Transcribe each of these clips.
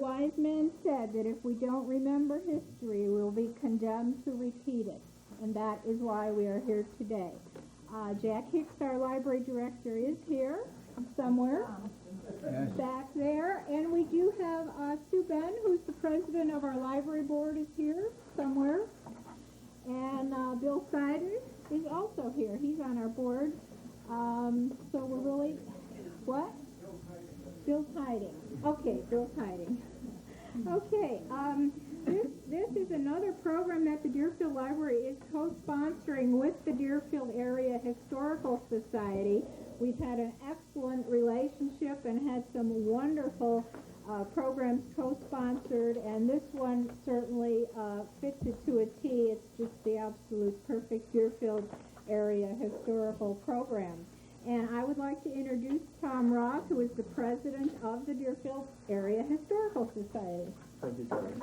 wise men said that if we don't remember history, we'll be condemned to repeat it. And that is why we are here today. Jack Hicks, our library director, is here somewhere back there. And we do have Sue Ben, who's the president of our library board, is here somewhere. And Bill Sidon is also here. He's on our board. So we're really, what? Bill Tiding. Okay, Bill Tiding. Okay, this is another program that the Deerfield Library is co-sponsoring with the Deerfield Area Historical Society. We've had an excellent relationship and had some wonderful programs co-sponsored, and this one certainly fits it to a T. It's just the absolute perfect Deerfield Area Historical Program. And I would like to introduce Tom Roth, who is the president of the Deerfield Area Historical Society. Thank you, Jerry.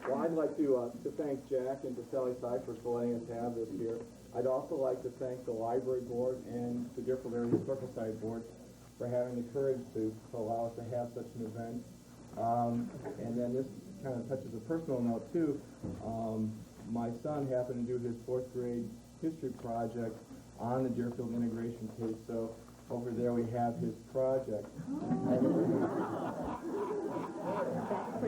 Well, I'd like to thank Jack and to Sally Cyphers for letting us have this here. I'd also like to thank the library board and the Deerfield Area Historical Society board for having the courage to allow us to have such an event. And then this kind of touches a personal note, too. My son happened to do his 4th grade history project on the Deerfield Integration case, so over there we have his project. You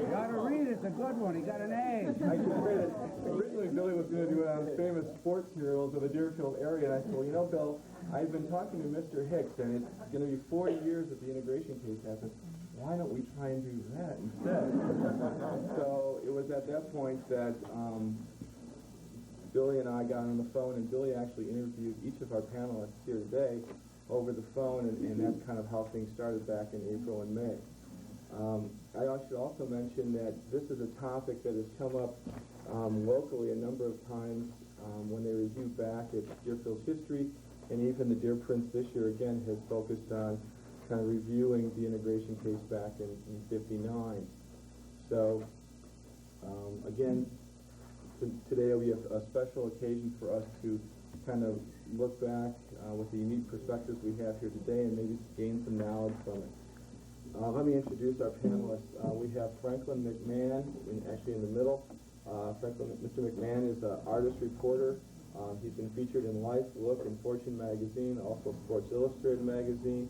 got to read it. It's a good one. He got an A. I just read it. Originally, Billy was going to do it on famous sports heroes of the Deerfield area, and I said, well, you know, Bill, I've been talking to Mr. Hicks, and it's going to be 40 years that the integration case happened. Why don't we try and do that instead? So it was at that point that Billy and I got on the phone, and Billy actually interviewed each of our panelists here today over the phone, and that's kind of how things started back in April and May. I should also mention that this is a topic that has come up locally a number of times when they review back at Deerfield's history, and even the Deer Prince this year again has focused on kind of reviewing the integration case back in 59. So again, today will be a special occasion for us to kind of look back with the unique perspectives we have here today and maybe gain some knowledge from it. Let me introduce our panelists. We have Franklin McMahon, actually in the middle. Mr. McMahon is an artist reporter. He's been featured in Life, Look, and Fortune magazine, also Sports Illustrated magazine.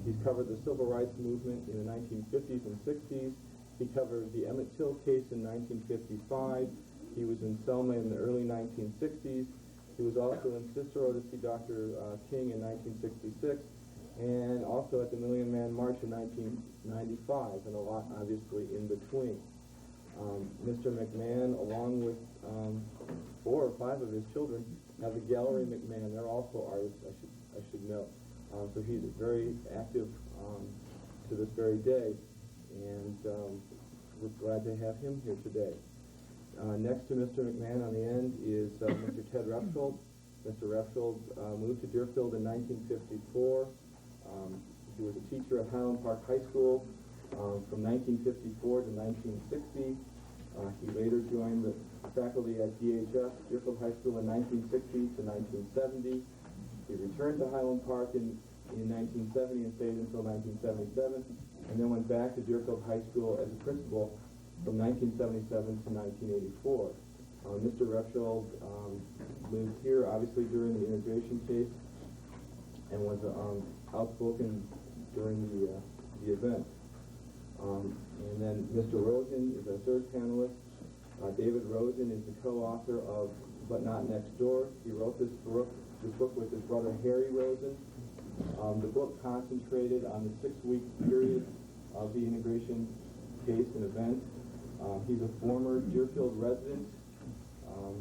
He's covered the civil rights movement in the 1950s and 60s. He covered the Emmett Till case in 1955. He was in Selma in the early 1960s. He was also in Cicero to see Dr. King in 1966, and also at the Million Man March in 1995, and a lot obviously in between. Mr. McMahon, along with 4 or 5 of his children, have the Gallery McMahon. They're also artists, I should note. So he's very active to this very day, and we're glad to have him here today. Next to Mr. McMahon on the end is Mr. Ted Repsholdt. Mr. Repsholdt moved to Deerfield in 1954. He was a teacher at Highland Park High School from 1954 to 1960. He later joined the faculty at DHS, Deerfield High School, in 1960 to 1970. He returned to Highland Park in 1970 and stayed until 1977, and then went back to Deerfield High School as a principal from 1977 to 1984. Mr. Repsholdt lived here, obviously, during the integration case, and was outspoken during the event. And then Mr. Rosen is our 3rd panelist. David Rosen is the co-author of But Not Next Door. He wrote this book with his brother Harry Rosen. The book concentrated on the 6-week period of the integration case and event. He's a former Deerfield resident.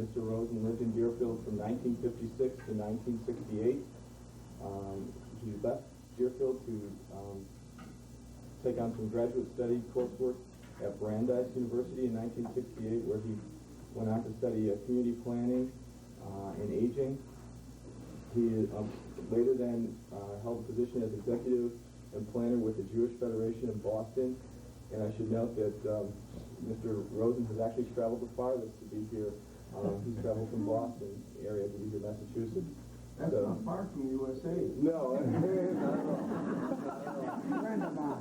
Mr. Rosen lived in Deerfield from 1956 to 1968. He left Deerfield to take on some graduate study coursework at Brandeis University in 1968, where he went on to study community planning and aging. He later then held a position as executive and planner with the Jewish Federation in Boston. And I should note that Mr. Rosen has actually traveled the farthest to be here. He's traveled from Boston area to be here, Massachusetts. That's not far from USA. No, not at all. Friend of mine.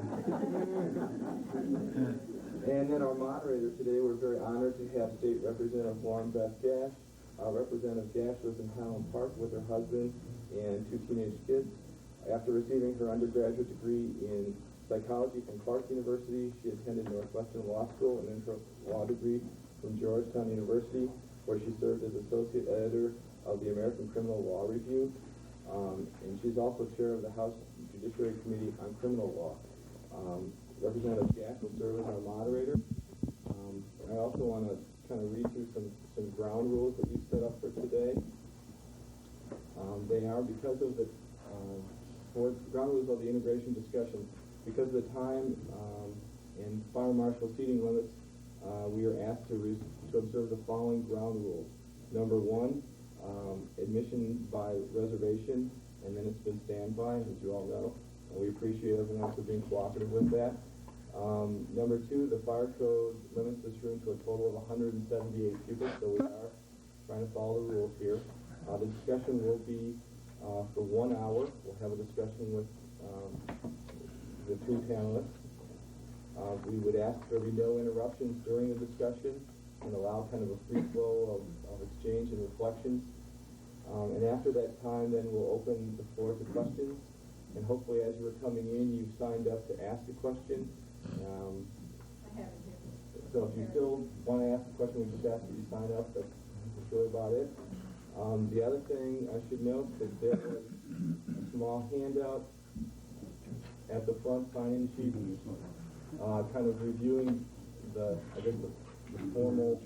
And then our moderator today, we're very honored to have State Representative Beth Gash. Representative Gash lives in Highland Park with her husband and 2 teenage kids. After receiving her undergraduate degree in psychology from Clark University, she attended Northwestern Law School and earned her law degree from Georgetown University, where she served as associate editor of the American Criminal Law Review. And she's also chair of the House Judiciary Committee on Criminal Law. Representative Gash will serve as our moderator. I also want to kind of read through some ground rules that we've set up for today. They are because of the ground rules of the integration discussion. Because of the time and fire marshal seating limits, we are asked to observe the following ground rules. Number 1, admission by reservation, and then it's been standby, as you all know. And we appreciate everyone for being cooperative with that. Number 2, the fire code limits this room to a total of 178 people, so we are trying to follow the rules here. The discussion will be for 1 hour. We'll have a discussion with the 2 panelists. We would ask there be no interruptions during the discussion and allow kind of a free flow of exchange and reflections. And after that time, then we'll open the floor to questions. And hopefully, as you were coming in, you signed up to ask a question. So if you still want to ask a question, we just ask that you sign up. That's really about it. The other thing I should note that there was a small handout at the front sign-in sheet, kind of reviewing the formal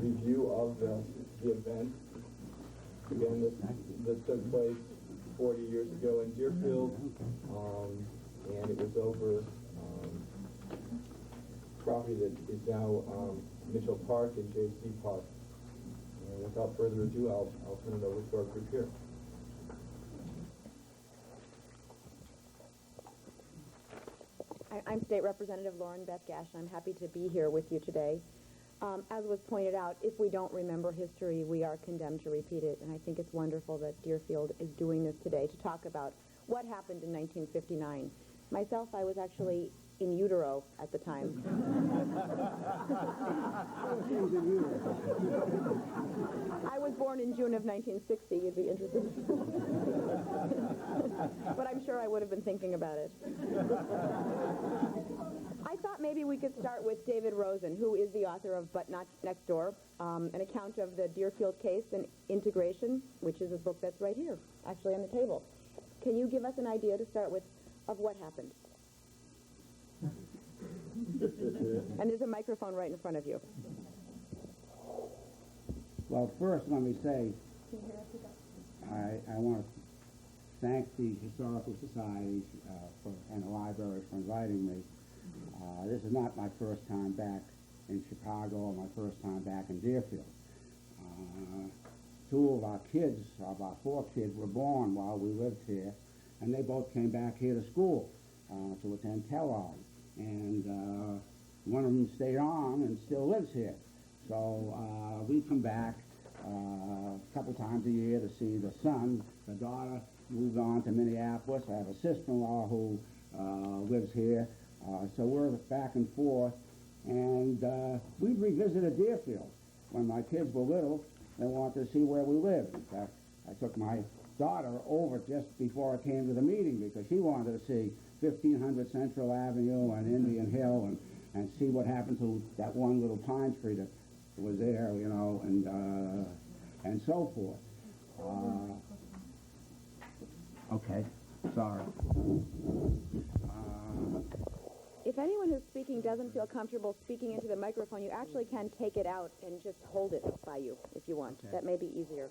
review of the event. Again, this took place 40 years ago in Deerfield, and it was over property that is now Mitchell Park and J.C. Park. And without further ado, I'll turn it over to our group here. I'm State Representative Beth Gash. I'm happy to be here with you today. As was pointed out, if we don't remember history, we are condemned to repeat it. And I think it's wonderful that Deerfield is doing this today to talk about what happened in 1959. Myself, I was actually in utero at the time. I was born in June of 1960. You'd be interested. But I'm sure I would have been thinking about it. I thought maybe we could start with David Rosen, who is the author of But Not Next Door, an account of the Deerfield case and integration, which is a book that's right here, actually on the table. Can you give us an idea to start with of what happened? And there's a microphone right in front of you. Well, first, let me say, I want to thank the Historical Society and the library for inviting me. This is not my first time back in Chicago or my first time back in Deerfield. 2 of our kids, about 4 kids, were born while we lived here, and they both came back here to school to attend Kellogg. And one of them stayed on and still lives here. So we come back a couple times a year to see the son. The daughter moved on to Minneapolis. I have a sister-in-law who lives here. So we're back and forth. And we revisited Deerfield. When my kids were little, they wanted to see where we lived. In fact, I took my daughter over just before I came to the meeting because she wanted to see 1500 Central Avenue and Indian Hill and see what happened to that one little pine tree that was there, you know, and so forth. Okay, sorry. If anyone who's speaking doesn't feel comfortable speaking into the microphone, you actually can take it out and just hold it by you if you want. Okay. That may be easier.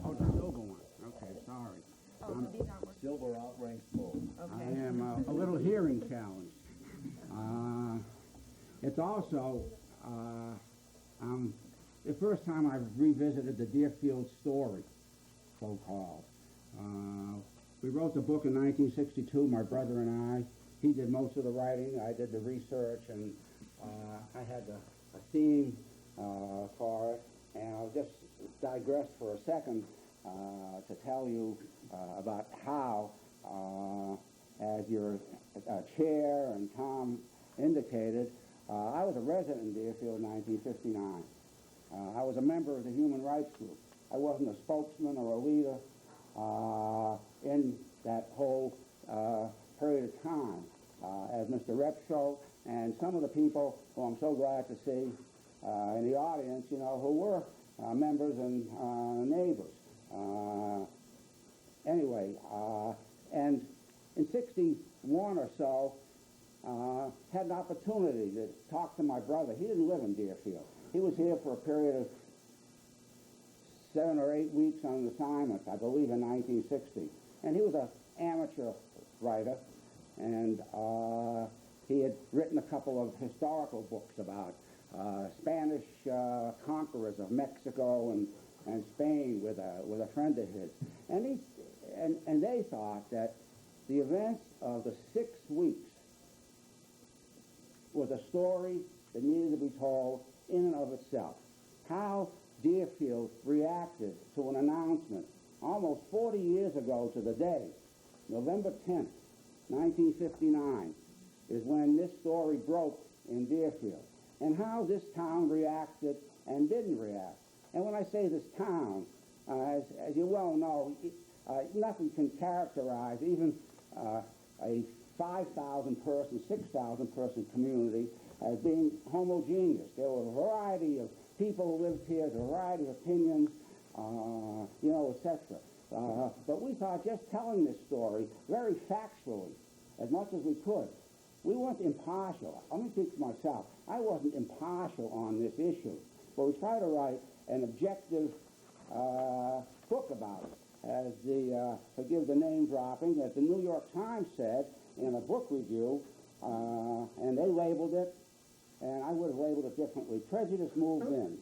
Oh, the silver one. Okay, sorry. Oh, so these aren't working. Silver outranks gold. Okay. I am a little hearing challenged. It's also the first time I've revisited the Deerfield story, so-called. We wrote the book in 1962, my brother and I. He did most of the writing, I did the research, and I had a theme for it. And I'll just digress for a second to tell you about how, as your chair and Tom indicated, I was a resident in Deerfield in 1959. I was a member of the Human Rights Group. I wasn't a spokesman or a leader in that whole period of time, as Mr. Repsholdt and some of the people who I'm so glad to see in the audience, you know, who were members and neighbors. Anyway, and in 61 or so, had an opportunity to talk to my brother. He didn't live in Deerfield. He was here for a period of 7 or 8 weeks on an assignment, I believe in 1960. And he was an amateur writer, and he had written a couple of historical books about Spanish conquerors of Mexico and Spain with a friend of his. And they thought that the events of the 6 weeks was a story that needed to be told in and of itself. How Deerfield reacted to an announcement almost 40 years ago to the day, November 10th, 1959, is when this story broke in Deerfield, and how this town reacted and didn't react. And when I say this town, as you well know, nothing can characterize even a 5,000 person, 6,000 person community as being homogeneous. There were a variety of people who lived here, a variety of opinions, you know, etc. But we thought just telling this story very factually, as much as we could. We weren't impartial. Let me speak for myself. I wasn't impartial on this issue, but we tried to write an objective book about it. As the, forgive the name dropping, as the New York Times said in a book review, and they labeled it, and I would have labeled it differently, Prejudice Moved In.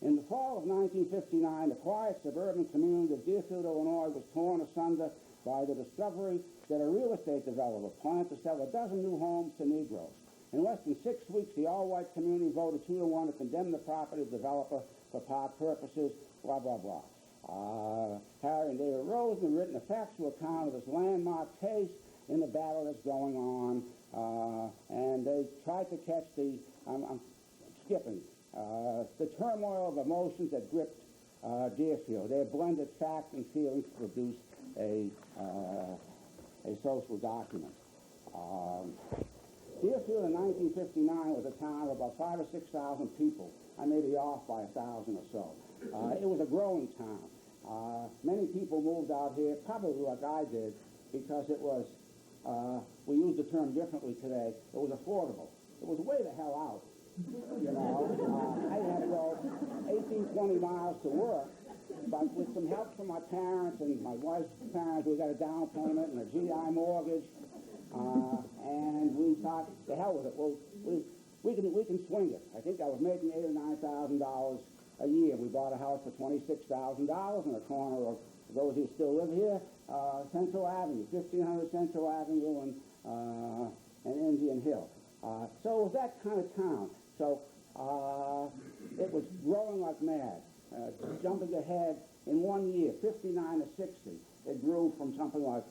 In the fall of 1959, the quiet suburban community of Deerfield, Illinois was torn asunder by the discovery that a real estate developer planned to sell 12 new homes to Negroes. In less than 6 weeks, the all-white community voted 2-1 to condemn the property of the developer for part purposes, blah, blah, blah. Harry and David Rosen have written a factual account of this landmark case in the battle that's going on, and they tried to catch the, I'm skipping, the turmoil of emotions that gripped Deerfield. They blended fact and feelings to produce a social document. Deerfield in 1959 was a town of about 5,000 or 6,000 people. I may be off by 1,000 or so. It was a growing town. Many people moved out here, probably like I did, because it was, we use the term differently today, it was affordable. It was way the hell out. You know, I had to go 18, 20 miles to work, but with some help from my parents and my wife's parents, we got a down payment and a GI mortgage, and we thought, the hell with it. Well, we can swing it. I think I was making $8,000 or $9,000 a year. We bought a house for $26,000 in a corner of, those who still live here, Central Avenue, 1500 Central Avenue and Indian Hill. So it was that kind of town. So it was growing like mad. Jumping ahead in 1 year, 59 to 60, it grew from something like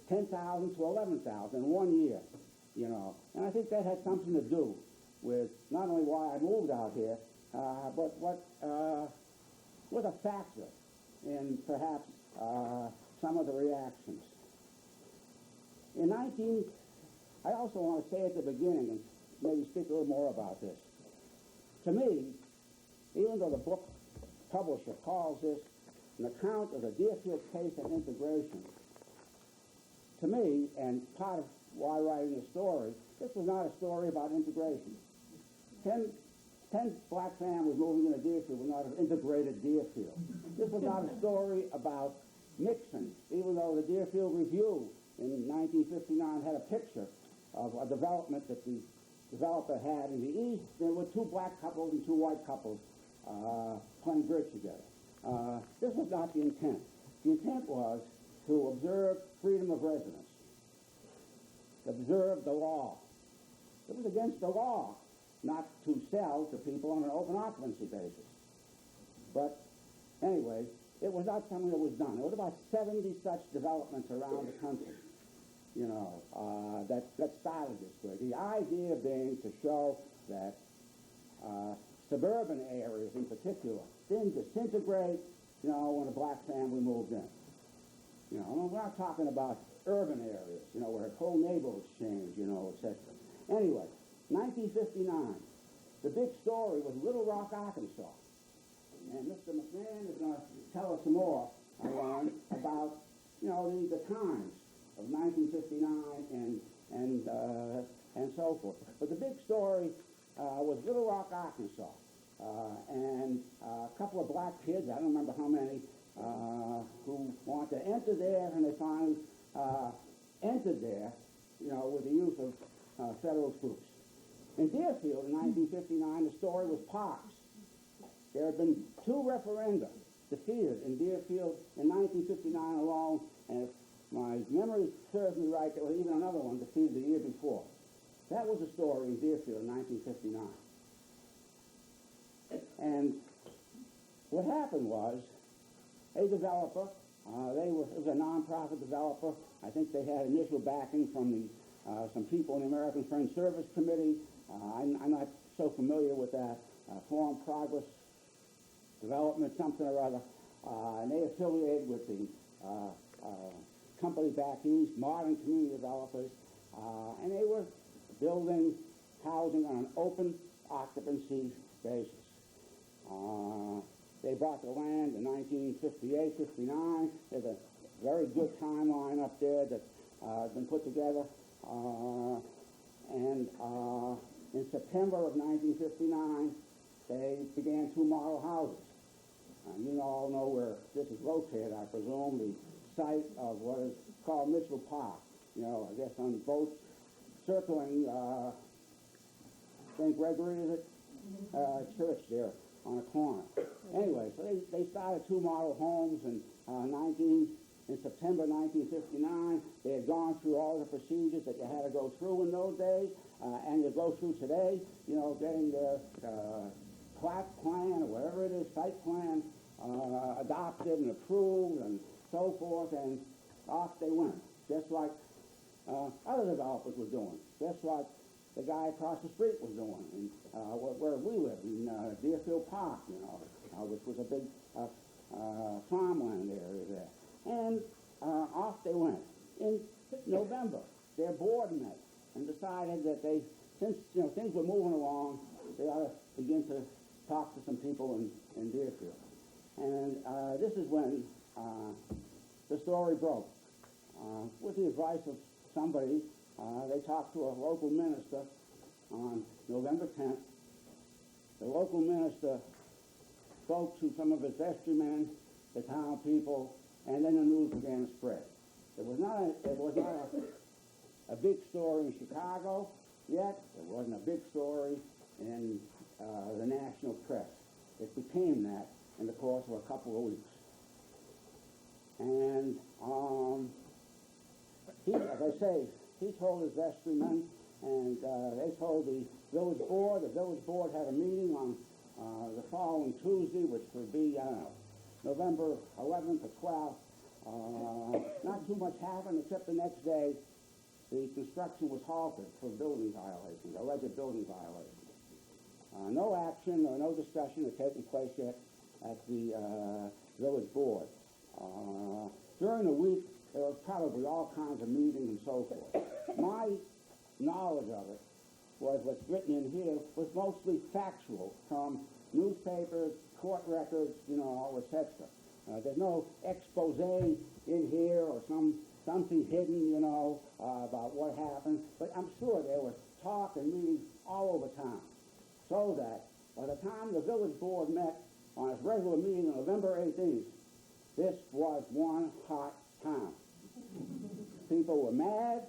10,000 to 11,000 in 1 year, you know. And I think that had something to do with not only why I moved out here, but what was a factor in perhaps some of the reactions. I also want to say at the beginning, and maybe speak a little more about this. To me, even though the book publisher calls this an account of the Deerfield case and integration, to me, and part of why writing the story, this was not a story about integration. 10 black families moving into Deerfield would not have integrated Deerfield. This was not a story about mixing, even though the Deerfield Review in 1959 had a picture of a development that the developer had in the east. There were 2 black couples and 2 white couples playing bridge together. This was not the intent. The intent was to observe freedom of residence, observe the law. It was against the law not to sell to people on an open occupancy basis. But Anyway, it was not something that was done. There was about 70 such developments around the country, that started this way. The idea being to show that suburban areas in particular didn't disintegrate, when a black family moved in. We're not talking about urban areas, where whole neighborhoods change, etc. Anyway, 1959, the big story was Little Rock, Arkansas. And Mr. McMahon is going to tell us some more, I learned, about, the times of 1959 and so forth. But the big story was Little Rock, Arkansas. And a couple of black kids, I don't remember how many, who wanted to enter there, and they finally entered there, with the use of federal troops. In Deerfield in 1959, the story was parks. There had been 2 referenda defeated in Deerfield in 1959 alone, and if my memory serves me right, there was even another one defeated the year before. That was the story in Deerfield in 1959. And what happened was, a developer, it was a non-profit developer. I think they had initial backing from some people in the American Friends Service Committee. I'm not so familiar with that. Foreign Progress Development, something or other. And they affiliated with the company back east, Modern Community Developers, and they were building housing on an open occupancy basis. They bought the land in 1958, 59. There's a very good timeline up there that has been put together. And in September of 1959, they began 2 model houses. You all know where this is located, I presume, the site of what is called Mitchell Park. I guess on both circling St. Gregory, is it? Church there on a corner. Anyway, so they started 2 model homes in September 1959. They had gone through all the procedures that you had to go through in those days, and you go through today, getting their plat plan or whatever it is, site plan, adopted and approved and so forth, and off they went, just like other developers were doing, just like the guy across the street was doing, and where we live, in Deerfield Park, which was a big farmland area there. And off they went. In November, their board met and decided that since things were moving along, they ought to begin to talk to some people in Deerfield. And this is when the story broke. With the advice of somebody, they talked to a local minister on November 10th. The local minister spoke to some of his vestrymen, the town people, and then the news began to spread. It was not a big story in Chicago yet. It wasn't a big story in the national press. It became that in the course of a couple of weeks. And he, as I say, he told his vestrymen, and they told the village board. The village board had a meeting on the following Tuesday, which would be, November 11th or 12th. Not too much happened, except the next day, the construction was halted for building violations, alleged building violations. No action or no discussion had taken place yet at the village board. During the week, there was probably all kinds of meetings and so forth. My knowledge of it was what's written in here was mostly factual from newspapers, court records, etc. There's no expose in here or something hidden, about what happened. But I'm sure there was talk and meetings all over town. So that by the time the village board met on its regular meeting on November 18th, this was one hot town. People were mad,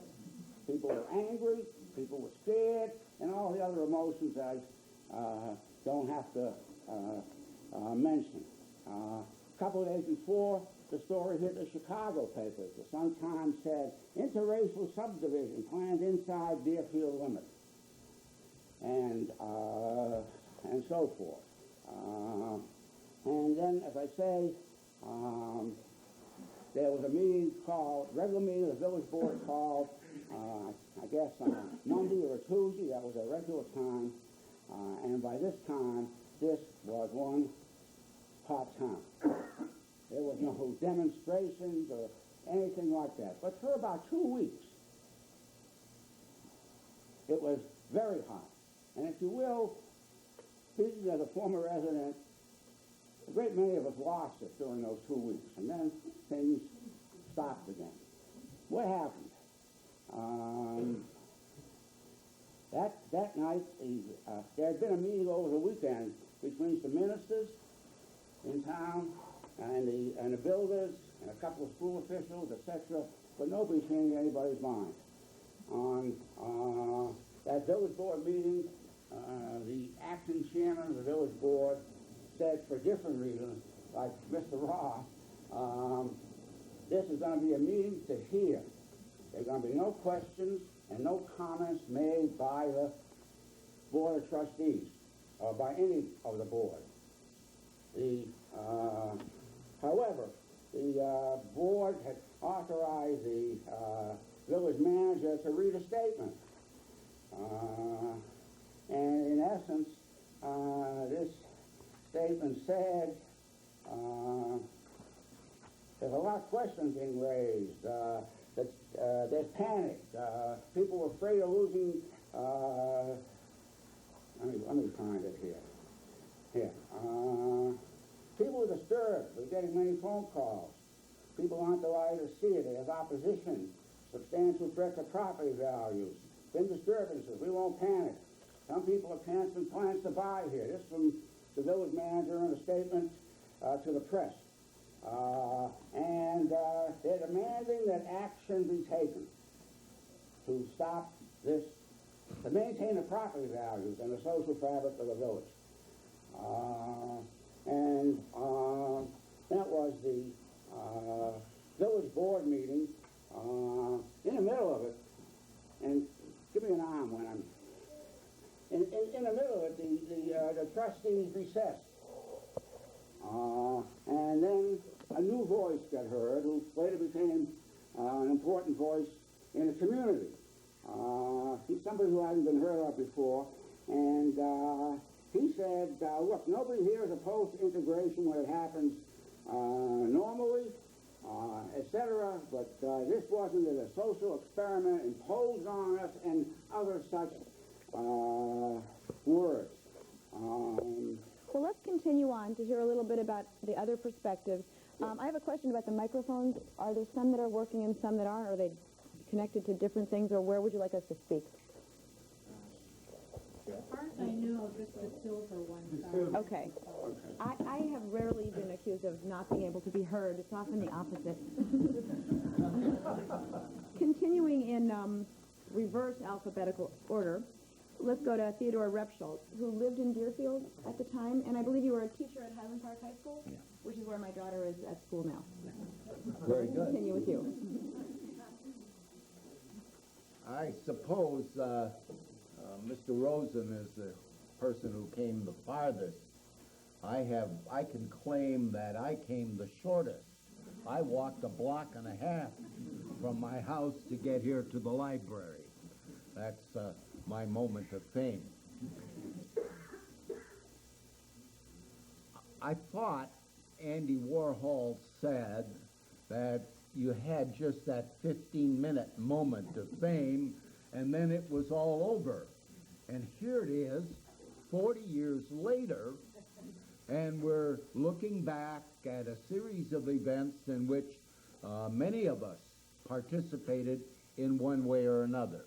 people were angry, people were scared, and all the other emotions I don't have to mention. A couple of days before, the story hit the Chicago papers. The Sun-Times said, interracial subdivision planned inside Deerfield limits, and so forth. And then, as I say, there was a meeting called, regular meeting of the village board called, I guess on a Monday or a Tuesday. That was a regular time. And by this time, this was one hot town. There was no demonstrations or anything like that. But for about 2 weeks, it was very hot. And if you will, speaking as a former resident, a great many of us lost it during those 2 weeks. And then things stopped again. What happened? That night, there had been a meeting over the weekend between some ministers in town and the builders and a couple of school officials, etc., but nobody changed anybody's mind. On that village board meeting, the acting chairman of the village board said, for different reasons, like Mr. Roth, this is going to be a meeting to hear. There are going to be no questions and no comments made by the Board of Trustees or by any of the board. However, the board had authorized the village manager to read a statement. And in essence, this statement said there's a lot of questions being raised. There's panic. People were afraid of losing. Let me find it here. People were disturbed. We're getting many phone calls. People aren't delighted to see it. There's opposition. Substantial threat to property values. Been disturbances. We won't panic. Some people have canceled plans to buy here. This from the village manager in a statement to the press. And they're demanding that action be taken to stop this, to maintain the property values and the social fabric of the village. That was the village board meeting. In the middle of it, and give me an arm when I'm in the middle of it, the trustees recessed. And then a new voice got heard, who later became an important voice in the community. He's somebody who hadn't been heard of before, and he said, look, nobody here is opposed to integration when it happens normally, etc., but this wasn't a social experiment imposed on us, and other such words. Well, let's continue on to hear a little bit about the other perspectives. I have a question about the microphones. Are there some that are working and some that aren't? Are they connected to different things, or where would you like us to speak? As far as I know, just the silver one. Okay. I have rarely been accused of not being able to be heard. It's often the opposite. Continuing in reverse alphabetical order, let's go to Theodore Repsholdt, who lived in Deerfield at the time, and I believe you were a teacher at Highland Park High School, which is where my daughter is at school now. Very good. Continue with you. I suppose Mr. Rosen is the person who came the farthest. I can claim that I came the shortest. I walked a block and a half from my house to get here to the library. That's my moment of fame. I thought Andy Warhol said that you had just that 15-minute moment of fame, and then it was all over. And here it is, 40 years later, and we're looking back at a series of events in which many of us participated in one way or another.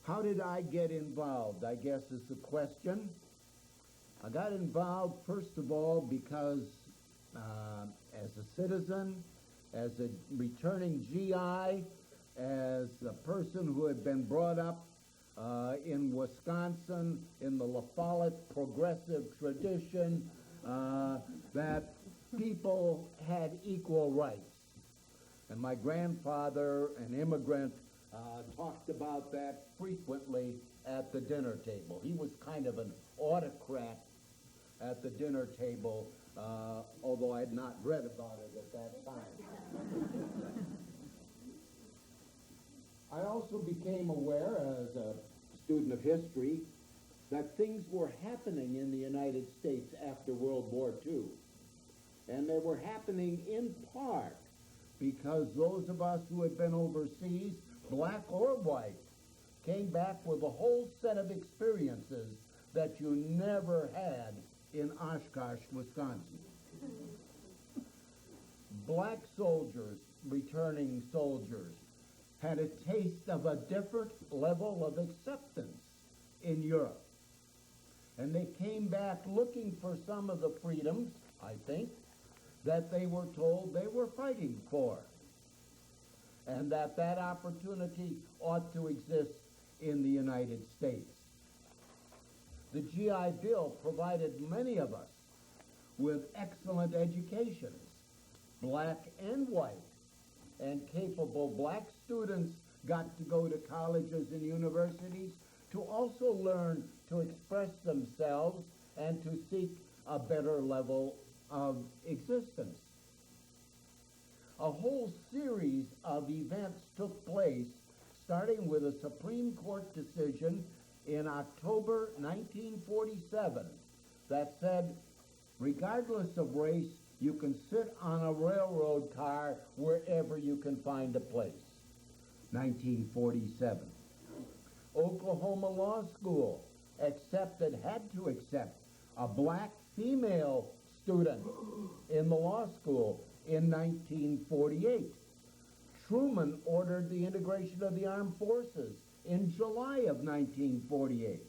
How did I get involved, I guess is the question. I got involved, first of all, because as a citizen, as a returning GI, as a person who had been brought up in Wisconsin in the La Follette progressive tradition, that people had equal rights. And my grandfather, an immigrant, talked about that frequently at the dinner table. He was kind of an autocrat at the dinner table, although I had not read about it at that time. I also became aware, as a student of history, that things were happening in the United States after World War II. And they were happening in part because those of us who had been overseas, black or white, came back with a whole set of experiences that you never had in Oshkosh, Wisconsin. Black soldiers, returning soldiers, had a taste of a different level of acceptance in Europe. And they came back looking for some of the freedoms, I think, that they were told they were fighting for. And that opportunity ought to exist in the United States. The GI Bill provided many of us with excellent educations, black and white, and capable black students got to go to colleges and universities to also learn to express themselves and to seek a better level of existence. A whole series of events took place, starting with a Supreme Court decision in October 1947 that said, regardless of race, you can sit on a railroad car wherever you can find a place. 1947. Oklahoma Law School had to accept a black female student in the law school in 1948. Truman ordered the integration of the armed forces in July of 1948.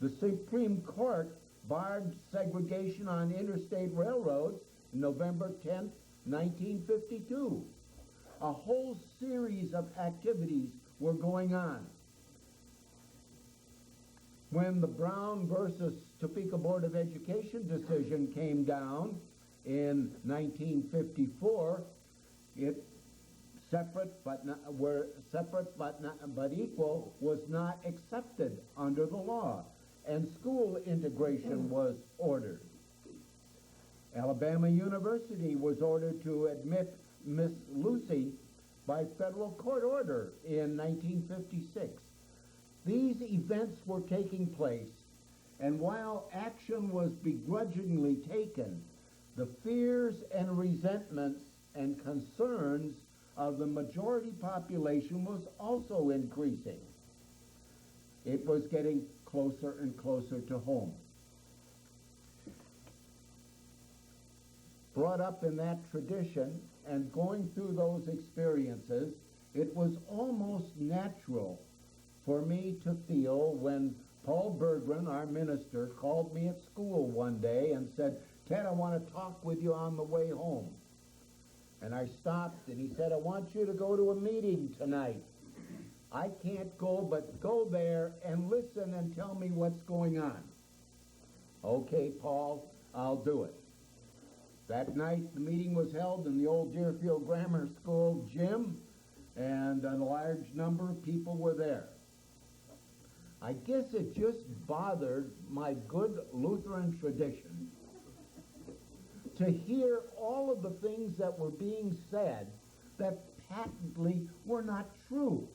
The Supreme Court barred segregation on interstate railroads November 10, 1952. A whole series of activities were going on. When the Brown versus Topeka Board of Education decision came down in 1954, separate but equal was not accepted under the law, and school integration was ordered. Alabama University was ordered to admit Miss Lucy by federal court order in 1956. These events were taking place, and while action was begrudgingly taken, the fears and resentments and concerns of the majority population was also increasing. It was getting closer and closer to home. Brought up in that tradition and going through those experiences, it was almost natural for me to feel when Paul Berggren, our minister, called me at school one day and said, "Ted, I want to talk with you on the way home." And I stopped and he said, "I want you to go to a meeting tonight. I can't go, but go there and listen and tell me what's going on." "Okay, Paul, I'll do it." That night, the meeting was held in the old Deerfield Grammar School gym, and a large number of people were there. I guess it just bothered my good Lutheran tradition to hear all of the things that were being said that patently were not true.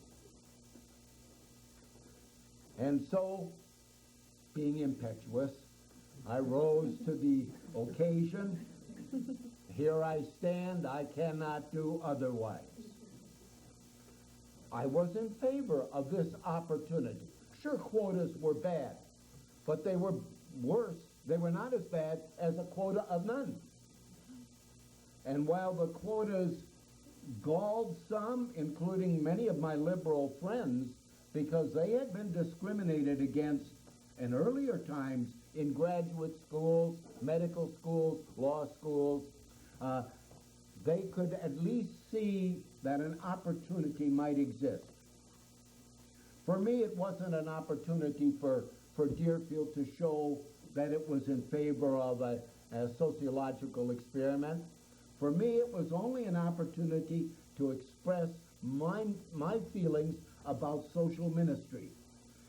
And so, being impetuous, I rose to the occasion. Here I stand, I cannot do otherwise. I was in favor of this opportunity. Sure, quotas were bad, but they were worse. They were not as bad as a quota of none. And while the quotas galled some, including many of my liberal friends, because they had been discriminated against in earlier times in graduate schools, medical schools, law schools, they could at least see that an opportunity might exist. For me, it wasn't an opportunity for Deerfield to show that it was in favor of a sociological experiment. For me, it was only an opportunity to express my feelings about social ministry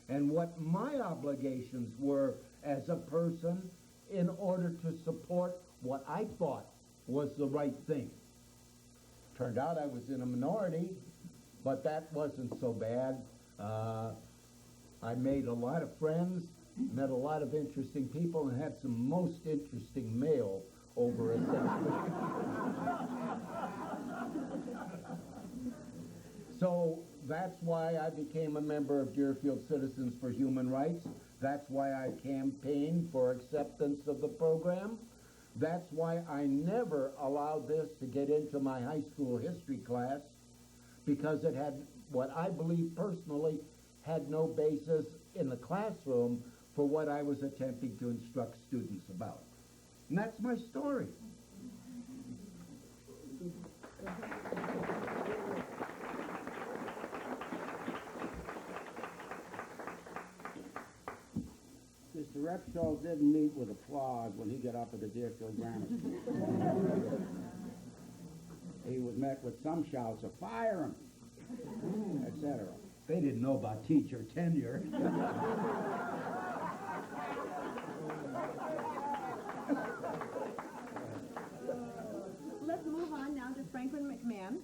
and what my obligations were as a person in order to support what I thought was the right thing. Turned out I was in a minority, but that wasn't so bad. I made a lot of friends, met a lot of interesting people, and had some most interesting mail over at that. So that's why I became a member of Deerfield Citizens for Human Rights. That's why I campaigned for acceptance of the program. That's why I never allowed this to get into my high school history class, because it had, what I believe personally, had no basis in the classroom for what I was attempting to instruct students about. And that's my story. Mr. Repsholdt didn't meet with applause when he got up at the Deerfield Grammar School. He was met with some shouts of fire him, etc. They didn't know about teacher tenure. Let's move on now to Franklin McMahon,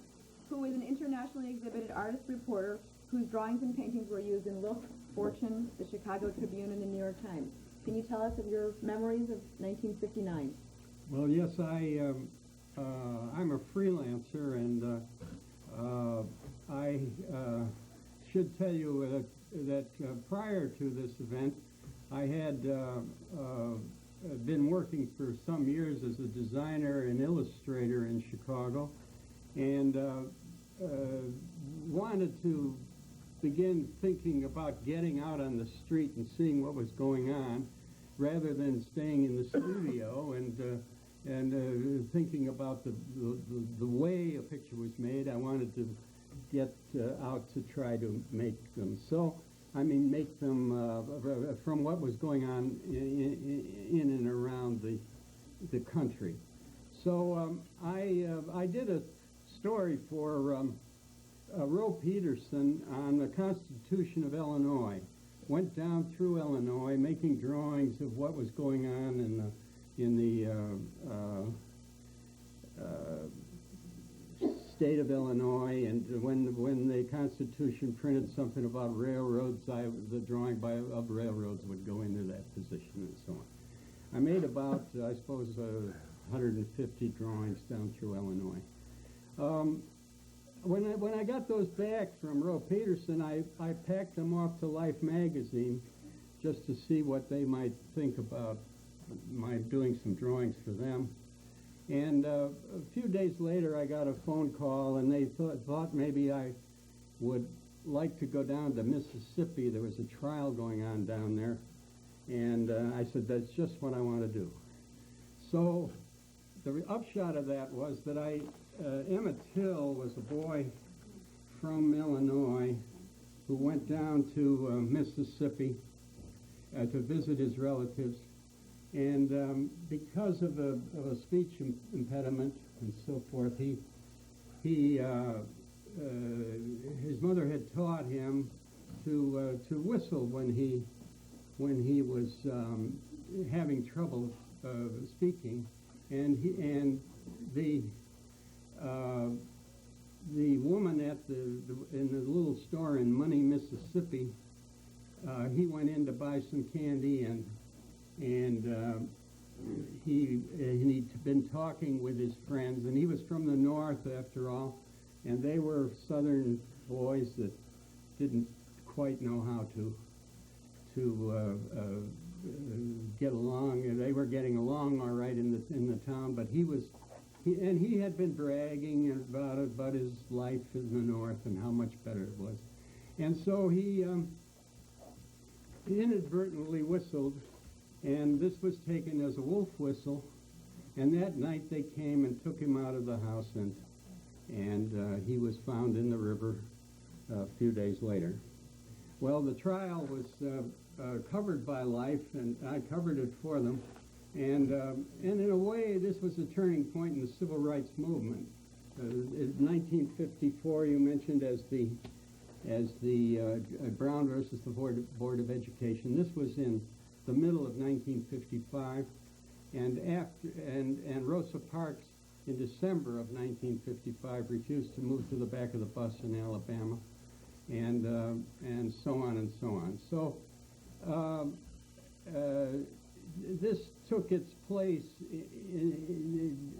who is an internationally exhibited artist reporter whose drawings and paintings were used in Look, Fortune, the Chicago Tribune, and the New York Times. Can you tell us of your memories of 1959? Well, yes, I'm a freelancer, and I should tell you that prior to this event, I had been working for some years as a designer and illustrator in Chicago, and wanted to begin thinking about getting out on the street and seeing what was going on, rather than staying in the studio and thinking about the way a picture was made. I wanted to get out to try to make them. So, I mean, make them from what was going on in and around the country. So I did a story for Roe Peterson on the Constitution of Illinois. Went down through Illinois, making drawings of what was going on in the state of Illinois, and when the Constitution printed something about railroads, the drawing of railroads would go into that position and so on. I made about, I suppose, 150 drawings down through Illinois. When I got those back from Roe Peterson, I packed them off to Life magazine just to see what they might think about my doing some drawings for them. And a few days later, I got a phone call, and they thought maybe I would like to go down to Mississippi. There was a trial going on down there, and I said, that's just what I want to do. So the upshot of that was that Emmett Till was a boy from Illinois who went down to Mississippi to visit his relatives, and because of a speech impediment and so forth, his mother had taught him to whistle when he was having trouble speaking, and the woman in the little store in Money, Mississippi, he went in to buy some candy, and he'd been talking with his friends, and he was from the north after all, and they were southern boys that didn't quite know how to get along. They were getting along all right in the town, but he had been bragging about his life in the north and how much better it was. And so he inadvertently whistled, and this was taken as a wolf whistle, and that night they came and took him out of the house, and he was found in the river a few days later. Well, the trial was covered by Life, and I covered it for them. And in a way, this was a turning point in the civil rights movement. In 1954, you mentioned as the Brown versus the Board of Education. This was in the middle of 1955, and Rosa Parks in December of 1955 refused to move to the back of the bus in Alabama, and so on and so on. So this took its place in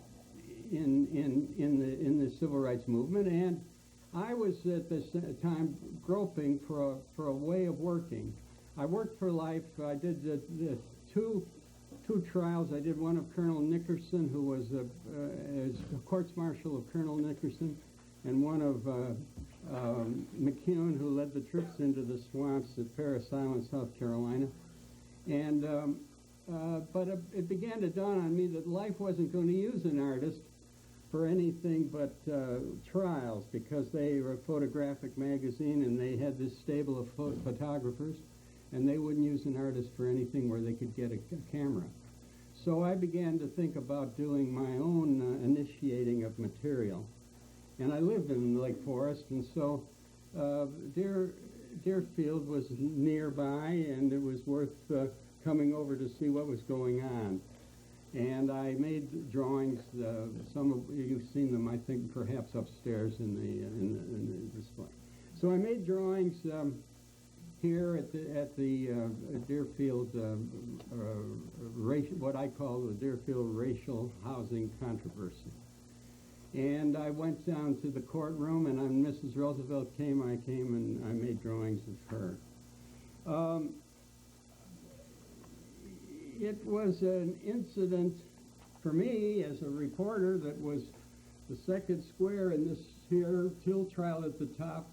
the civil rights movement, and I was at this time groping for a way of working. I worked for life. I did two trials. I did one of Colonel Nickerson, who was a courts-martial of Colonel Nickerson, and one of McMahon, who led the troops into the swamps at Parris Island, South Carolina. And but it began to dawn on me that life wasn't going to use an artist for anything but trials, because they were a photographic magazine and they had this stable of photographers, and they wouldn't use an artist for anything where they could get a camera. So I began to think about doing my own initiating of material. And I lived in Lake Forest, and so Deerfield was nearby, and it was worth coming over to see what was going on. And I made drawings. Some of you've seen them, I think, perhaps upstairs in the display. So I made drawings here at the Deerfield, what I call the Deerfield racial housing controversy. And I went down to the courtroom, and when Mrs. Roosevelt came, I came and I made drawings of her. It was an incident for me as a reporter that was the second square in this here Till trial at the top,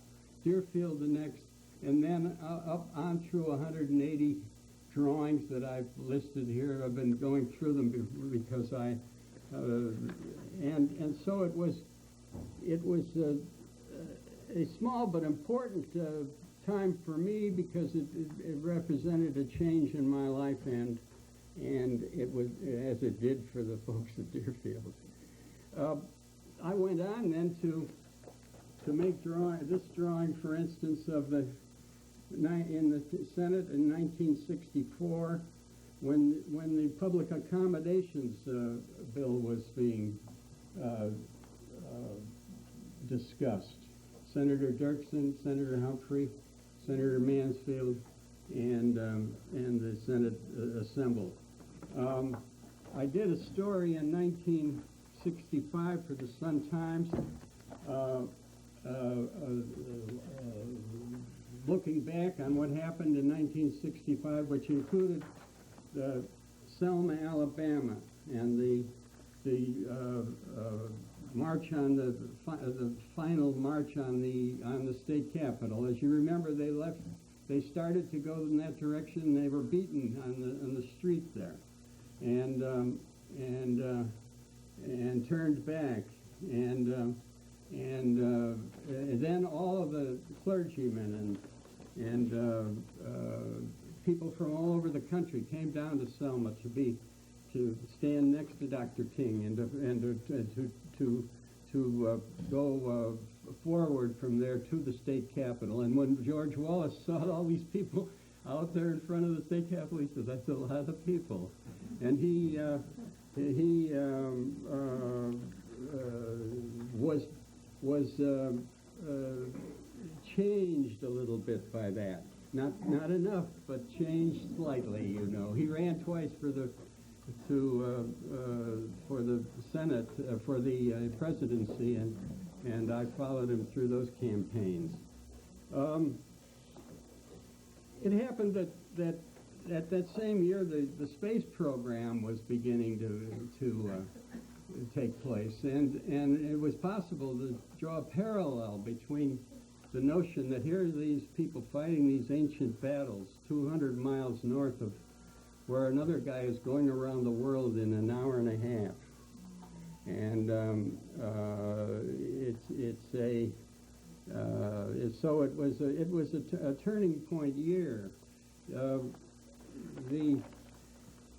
Deerfield the next, and then up on through 180 drawings that I've listed here. I've been going through them because I, and so it was a small but important time for me, because it represented a change in my life, and it was, as it did for the folks at Deerfield. I went on then to make this drawing, for instance, of in the Senate in 1964, when the public accommodations bill was being discussed. Senator Dirksen, Senator Humphrey, Senator Mansfield, and the Senate assembled. I did a story in 1965 for the Sun-Times, looking back on what happened in 1965, which included Selma, Alabama, and the march on the final march on the state capitol. As you remember, they started to go in that direction. They were beaten on the street there, and turned back, and then all of the clergymen and people from all over the country came down to Selma to stand next to Dr. King and to go forward from there to the state capitol. And when George Wallace saw all these people out there in front of the state capitol, he said, "That's a lot of people," and he was changed a little bit by that. Not enough, but changed slightly. You know, he ran twice for the Senate, for the presidency, and I followed him through those campaigns. It happened that at that same year, the space program was beginning to take place, and it was possible to draw a parallel between the notion that here are these people fighting these ancient battles 200 miles north of where another guy is going around the world in an hour and a half. And so it was a turning point year.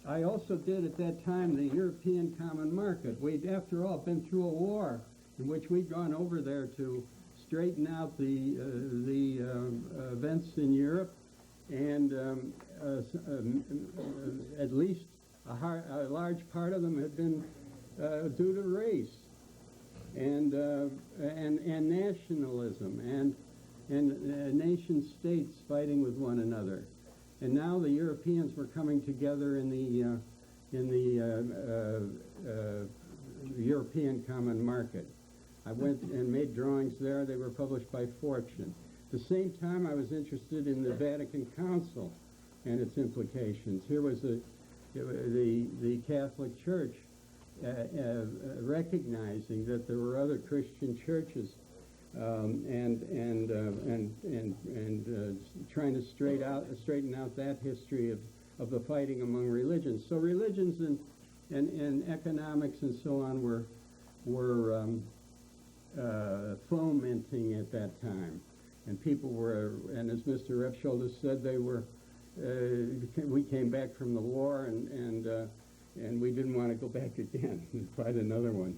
I also did at that time the European Common Market. We'd, after all, been through a war in which we'd gone over there to straighten out the events in Europe, and at least a large part of them had been due to race and nationalism and nation states fighting with one another. And now the Europeans were coming together in the European Common Market. I went and made drawings there. They were published by Fortune. At the same time, I was interested in the Vatican Council and its implications. Here was the Catholic Church recognizing that there were other Christian churches and trying to straighten out that history of the fighting among religions. So religions and economics and so on were fomenting at that time, and people were, and as Mr. Repsholdt has said, they were. We came back from the war, and we didn't want to go back again and fight another one.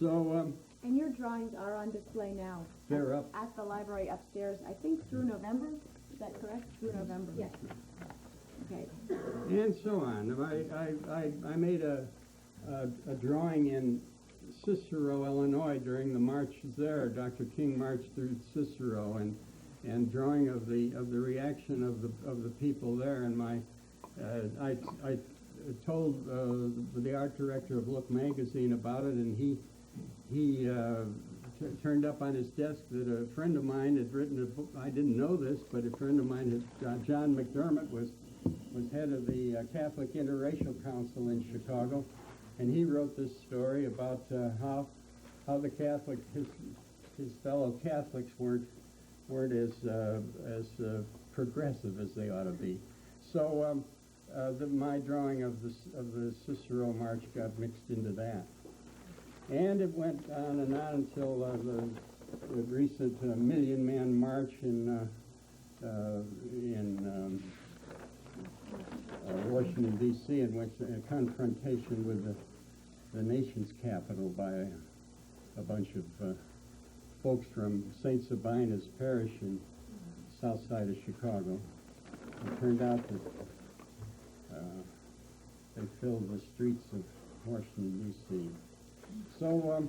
So. And your drawings are on display now. They're up at the library upstairs, I think through November. Is that correct? Through November. Yes. Okay. And so on. I made a drawing in Cicero, Illinois, during the marches there. Dr. King marched through Cicero, and drawing of the reaction of the people there. And I told the art director of Look magazine about it, and he turned up on his desk that a friend of mine had written a book. I didn't know this, but a friend of mine John McDermott was head of the Catholic Interracial Council in Chicago, and he wrote this story about how the Catholic, his fellow Catholics weren't as progressive as they ought to be. So my drawing of the Cicero March got mixed into that. And it went on and on until the recent Million Man March in Washington, D.C., in which a confrontation with the nation's capital by a bunch of folks from St. Sabina's Parish in south side of Chicago. It turned out that they filled the streets of Washington, D.C. So,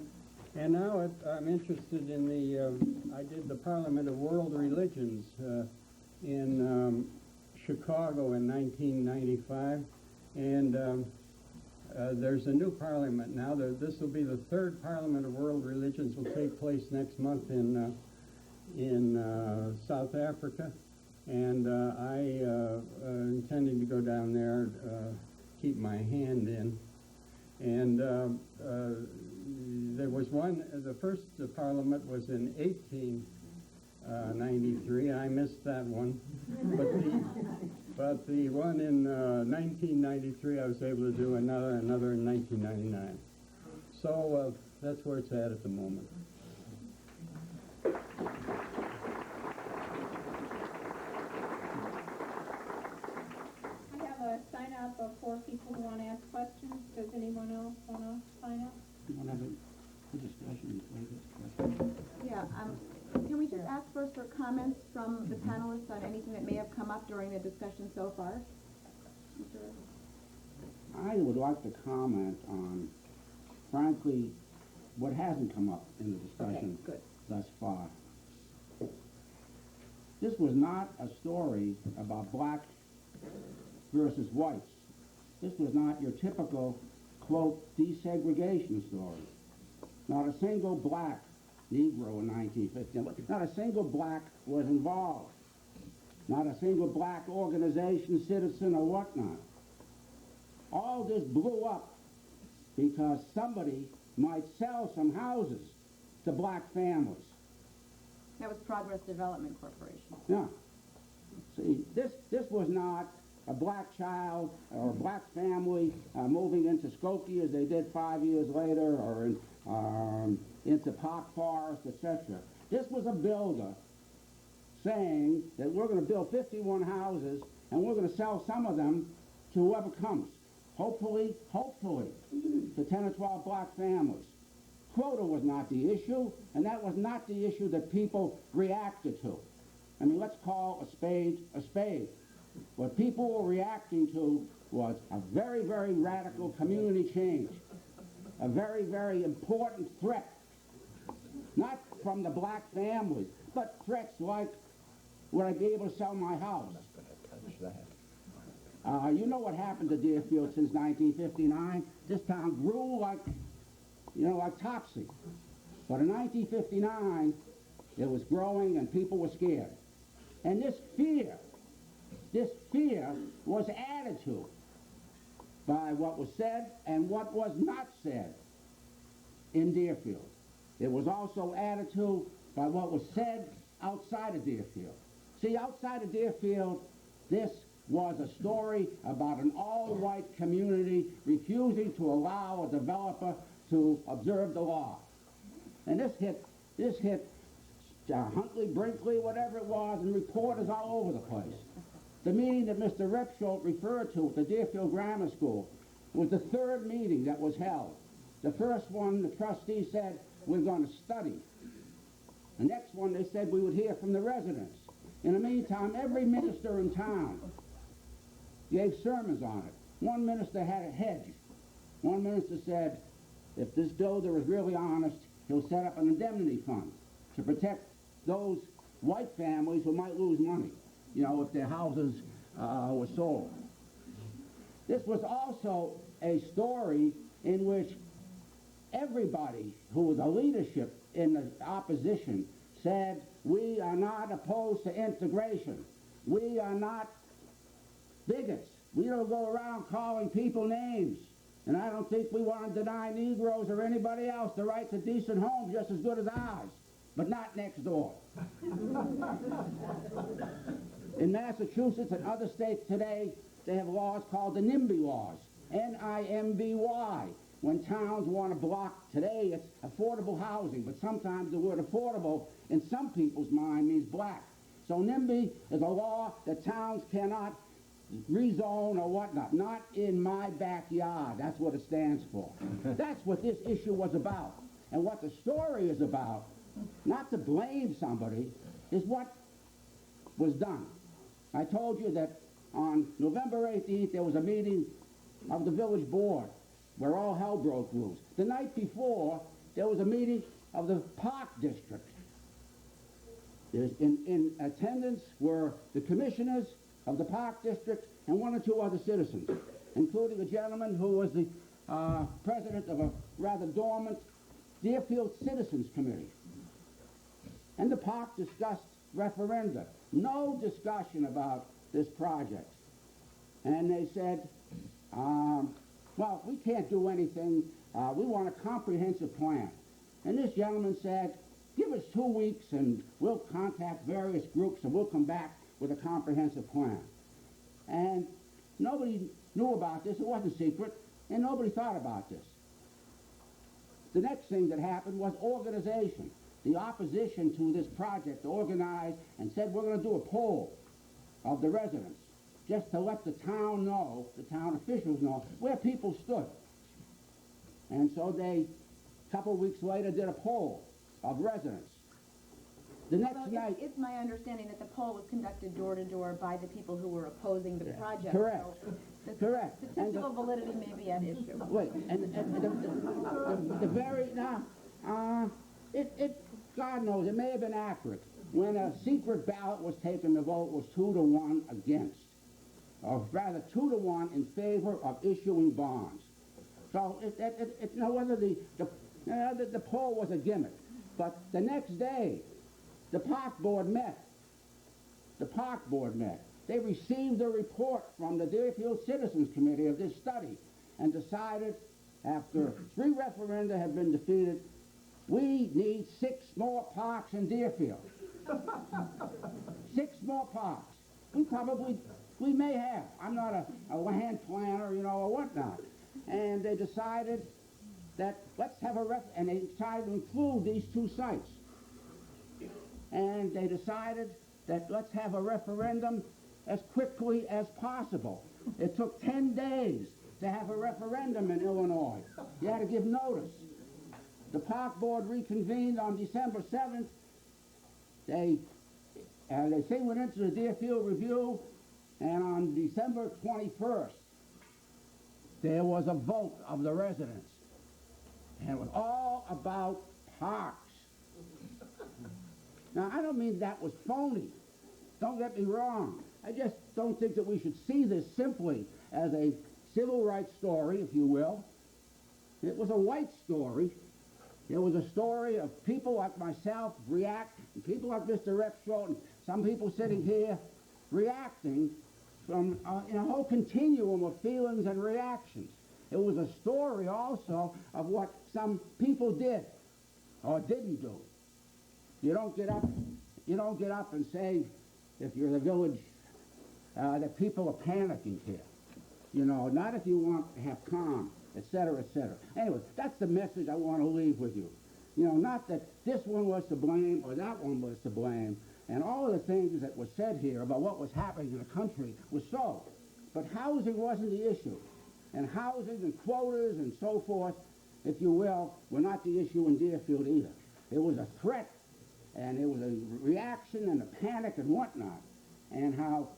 and now I'm interested in I did the Parliament of World Religions in Chicago in 1995, and there's a new parliament now. This will be the third Parliament of World Religions. Will take place next month in South Africa, and I intending to go down there, keep my hand in. And there was one, the first parliament was in 1893. I missed that one. But the one in 1993, I was able to do another in 1999. So that's where it's at the moment. Sign up for people who want to ask questions. Does anyone else want to sign up? You want to have a discussion? Yeah, can we just ask first for comments from the panelists on anything that may have come up during the discussion so far? I would like to comment on, frankly, what hasn't come up in the discussion thus far. This was not a story about blacks versus whites. This was not your typical, quote, desegregation story. Not a single black Negro in 1950, not a single black was involved. Not a single black organization, citizen, or whatnot. All this blew up because somebody might sell some houses to black families. That was Progress Development Corporation. Yeah. See, this was not a black child or a black family moving into Skokie as they did 5 years later, or into Park Forest, etc. This was a builder saying that we're going to build 51 houses and we're going to sell some of them to whoever comes. Hopefully, to 10 or 12 black families. Quota was not the issue, and that was not the issue that people reacted to. I mean, let's call a spade a spade. What people were reacting to was a very, very radical community change, a very, very important threat, not from the black families, but threats like, would I be able to sell my house? Touch that. You know what happened to Deerfield since 1959? This town grew like, like topsy. But in 1959, it was growing and people were scared. And this fear was added to by what was said and what was not said in Deerfield. It was also added to by what was said outside of Deerfield. See, outside of Deerfield, this was a story about an all-white community refusing to allow a developer to observe the law. And this hit Huntley, Brinkley, whatever it was, and reporters all over the place. The meeting that Mr. Repsholdt referred to at the Deerfield Grammar School was the third meeting that was held. The first one, the trustees said, we're going to study. The next one, they said we would hear from the residents. In the meantime, every minister in town gave sermons on it. One minister had a hedge. One minister said, if this builder is really honest, he'll set up an indemnity fund to protect those white families who might lose money, if their houses were sold. This was also a story in which everybody who was a leadership in the opposition said, we are not opposed to integration. We are not bigots. We don't go around calling people names. And I don't think we want to deny Negroes or anybody else the right to decent homes just as good as ours, but not next door. In Massachusetts and other states today, they have laws called the NIMBY laws, N-I-M-B-Y. When towns want to block, today it's affordable housing, but sometimes the word affordable in some people's mind means black. So NIMBY is a law that towns cannot rezone or whatnot. Not in my backyard. That's what it stands for. That's what this issue was about. And what the story is about, not to blame somebody, is what was done. I told you that on November 18th there was a meeting of the village board where all hell broke loose. The night before, there was a meeting of the Park District. In attendance were the commissioners of the Park District and one or two other citizens, including a gentleman who was the president of a rather dormant Deerfield Citizens Committee. And the park discussed referenda. No discussion about this project. And they said, well, we can't do anything. We want a comprehensive plan. And this gentleman said, give us 2 weeks and we'll contact various groups and we'll come back with a comprehensive plan. And nobody knew about this. It wasn't secret. And nobody thought about this. The next thing that happened was organization. The opposition to this project organized and said, we're going to do a poll of the residents, just to let the town know, the town officials know, where people stood. And so they, a couple of weeks later, did a poll of residents. The next night... It's my understanding that the poll was conducted door to door by the people who were opposing the project. Correct. So Correct. statistical validity may be at issue. Wait, and the very... Now, God knows, it may have been accurate. When a secret ballot was taken, the vote was 2-1 against. Or rather, 2-1 in favor of issuing bonds. So, whether the poll was a gimmick. But the next day, the park board met. The park board met. They received a report from the Deerfield Citizens Committee of this study and decided, after 3 referenda had been defeated, we need 6 more parks in Deerfield. 6 more parks. We may have. I'm not a land planner, or whatnot. And they decided that let's have and they decided to include these 2 sites. And they decided that let's have a referendum as quickly as possible. It took 10 days to have a referendum in Illinois. You had to give notice. The park board reconvened on December 7th. They went into the Deerfield Review, and on December 21st, there was a vote of the residents. And it was all about parks. Now, I don't mean that was phony. Don't get me wrong. I just don't think that we should see this simply as a civil rights story, if you will. It was a white story. It was a story of people like myself and people like Mr. Repsholdt, and some people sitting here reacting from in a whole continuum of feelings and reactions. It was a story also of what some people did or didn't do. You don't get up and say, if you're the village, that people are panicking here. You know, not if you want to have calm, etc., etc. Anyway, that's the message I want to leave with you. You know, not that this one was to blame or that one was to blame, and all of the things that were said here about what was happening in the country was so. But housing wasn't the issue. And housing and quotas and so forth, if you will, were not the issue in Deerfield either. It was a threat, and it was a reaction and a panic and whatnot, and how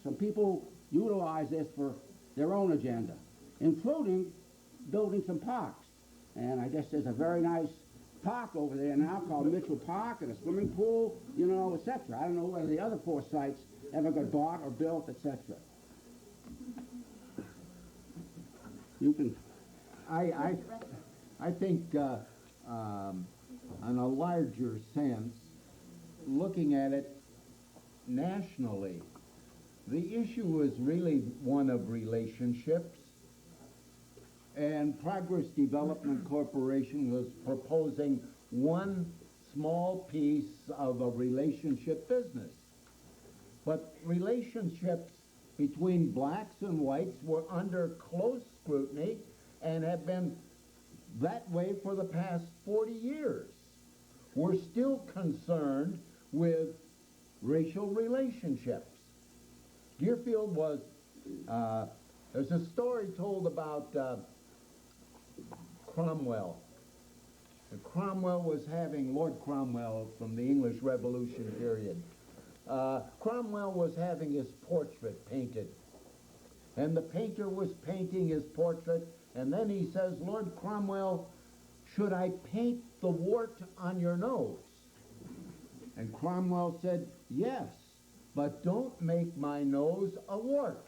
some people utilize this for their own agenda, including building some parks. And I guess there's a very nice park over there now called Mitchell Park, and a swimming pool, you know, etc. I don't know whether the other 4 sites ever got bought or built, etc. You can... I think on a larger sense, looking at it nationally, the issue is really one of relationships, and Progress Development Corporation was proposing one small piece of a relationship business. But relationships between blacks and whites were under close scrutiny and have been that way for the past 40 years. We're still concerned with racial relationships. Deerfield was, there's a story told about Cromwell. Cromwell was having, Lord Cromwell from the English Revolution period, Cromwell was having his portrait painted. And the painter was painting his portrait, and then he says, Lord Cromwell, should I paint the wart on your nose? And Cromwell said, yes, but don't make my nose a wart.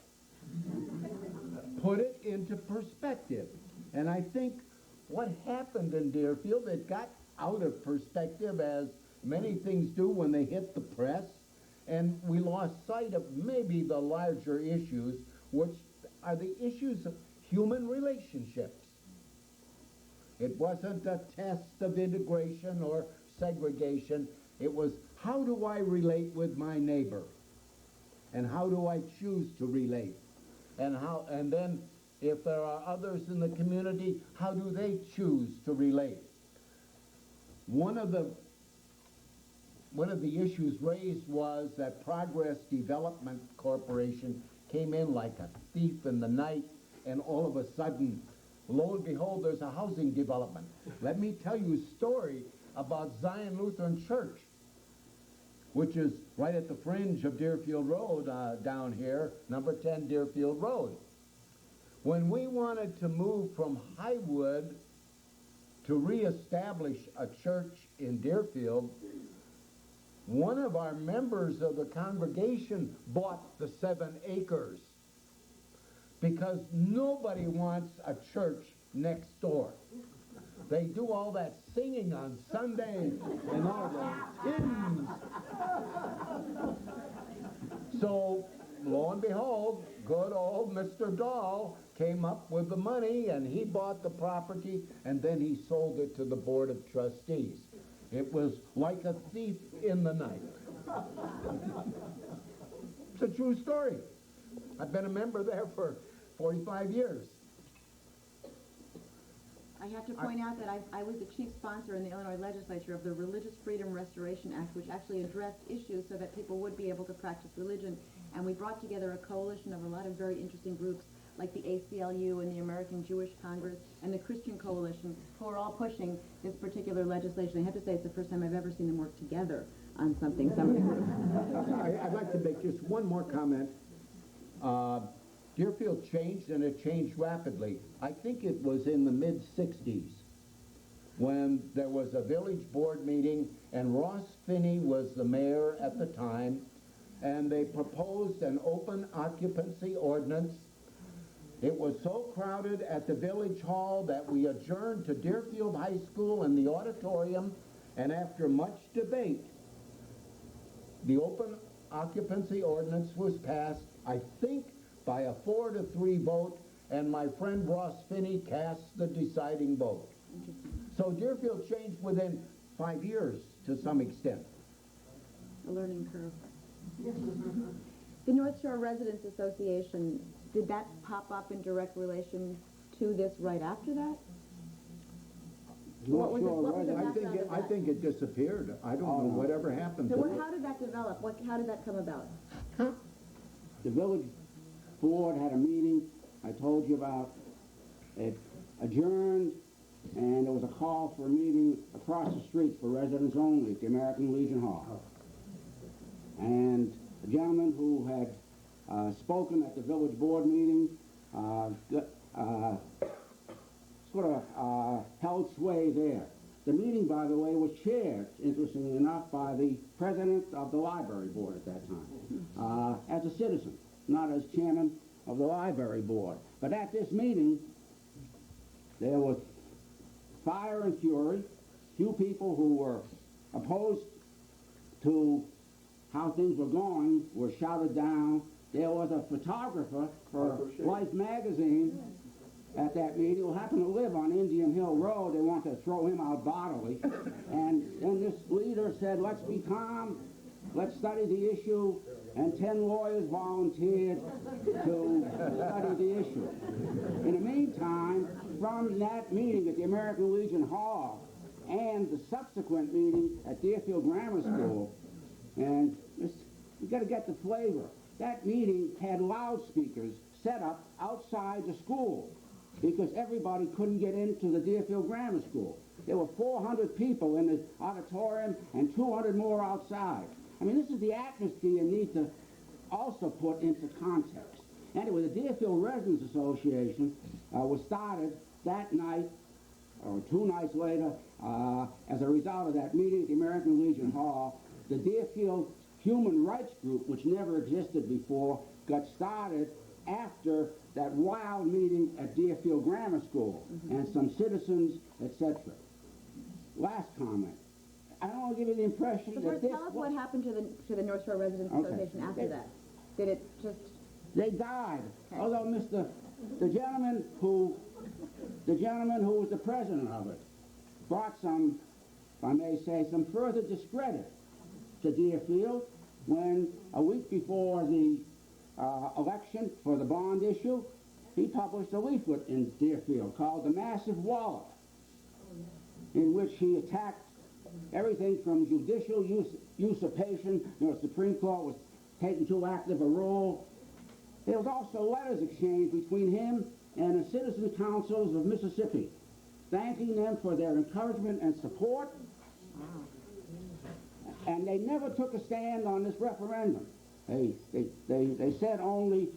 Put it into perspective. And I think what happened in Deerfield, it got out of perspective, as many things do when they hit the press, and we lost sight of maybe the larger issues, which are the issues of human relationships. It wasn't a test of integration or segregation. It was, how do I relate with my neighbor? And how do I choose to relate? And then if there are others in the community, how do they choose to relate? One of the issues raised was that Progress Development Corporation came in like a thief in the night, and all of a sudden, lo and behold, there's a housing development. Let me tell you a story about Zion Lutheran Church, which is right at the fringe of Deerfield Road down here, number 10 Deerfield Road. When we wanted to move from Highwood to reestablish a church in Deerfield, one of our members of the congregation bought the 7 acres because nobody wants a church next door. They do all that singing on Sunday and all the hymns. So, lo and behold, good old Mr. Dahl came up with the money, and he bought the property, and then he sold it to the Board of Trustees. It was like a thief in the night. It's a true story. I've been a member there for 45 years. I have to point out that I was the chief sponsor in the Illinois legislature of the Religious Freedom Restoration Act, which actually addressed issues so that people would be able to practice religion. And we brought together a coalition of a lot of very interesting groups, like the ACLU and the American Jewish Congress and the Christian Coalition, who are all pushing this particular legislation. I have to say it's the first time I've ever seen them work together on something. I'd like to make just one more comment. Deerfield changed, and it changed rapidly. I think it was in the mid-'60s when there was a village board meeting, and Ross Finney was the mayor at the time, and they proposed an open occupancy ordinance. It was so crowded at the village hall that we adjourned to Deerfield High School in the auditorium, and after much debate, the open occupancy ordinance was passed, I think, by a 4-3 vote, and my friend Ross Finney cast the deciding vote. So Deerfield changed within 5 years to some extent. A learning curve. The North Shore Residents Association, did that pop up in direct relation to this right after that? What was the background of I that? think it disappeared. I don't know whatever happened So to it. how did that develop? How did that come about? The village board had a meeting, I told you about. It adjourned, and there was a call for a meeting across the street for residents only at the American Legion Hall. And the gentleman who had spoken at the village board meeting held sway there. The meeting, by the way, was chaired, interestingly enough, by the president of the library board at that time, as a citizen, not as chairman of the library board. But at this meeting, there was fire and fury. Few people who were opposed to how things were going were shouted down. There was a photographer for Life magazine at that meeting who happened to live on Indian Hill Road. They wanted to throw him out bodily. And then this leader said, let's be calm, let's study the issue, and 10 lawyers volunteered to study the issue. In the meantime, from that meeting at the American Legion Hall and the subsequent meeting at Deerfield Grammar School, and you got to get the flavor. That meeting had loudspeakers set up outside the school because everybody couldn't get into the Deerfield Grammar School. There were 400 people in the auditorium and 200 more outside. I mean, this is the atmosphere you need to also put into context. Anyway, the Deerfield Residents Association was started that night, or 2 nights later, as a result of that meeting at the American Legion Hall. The Deerfield Human Rights Group, which never existed before, got started after that wild meeting at Deerfield Grammar School, and some citizens, etc. Last comment. I don't want to give you the impression So that first, this... tell us what happened to the North Shore Residents Okay. Association after that. Did it just... They died. Okay. Although the gentleman who was the president of it brought some, if I may say, some further discredit to Deerfield when a week before the election for the bond issue, he published a leaflet in Deerfield called The Massive Wallop, in which he attacked everything from judicial usurpation. The Supreme Court was taking too active a role. There was also letters exchanged between him and the citizen councils of Mississippi, thanking them for their encouragement and support. And they never took a stand on this referendum. They said only,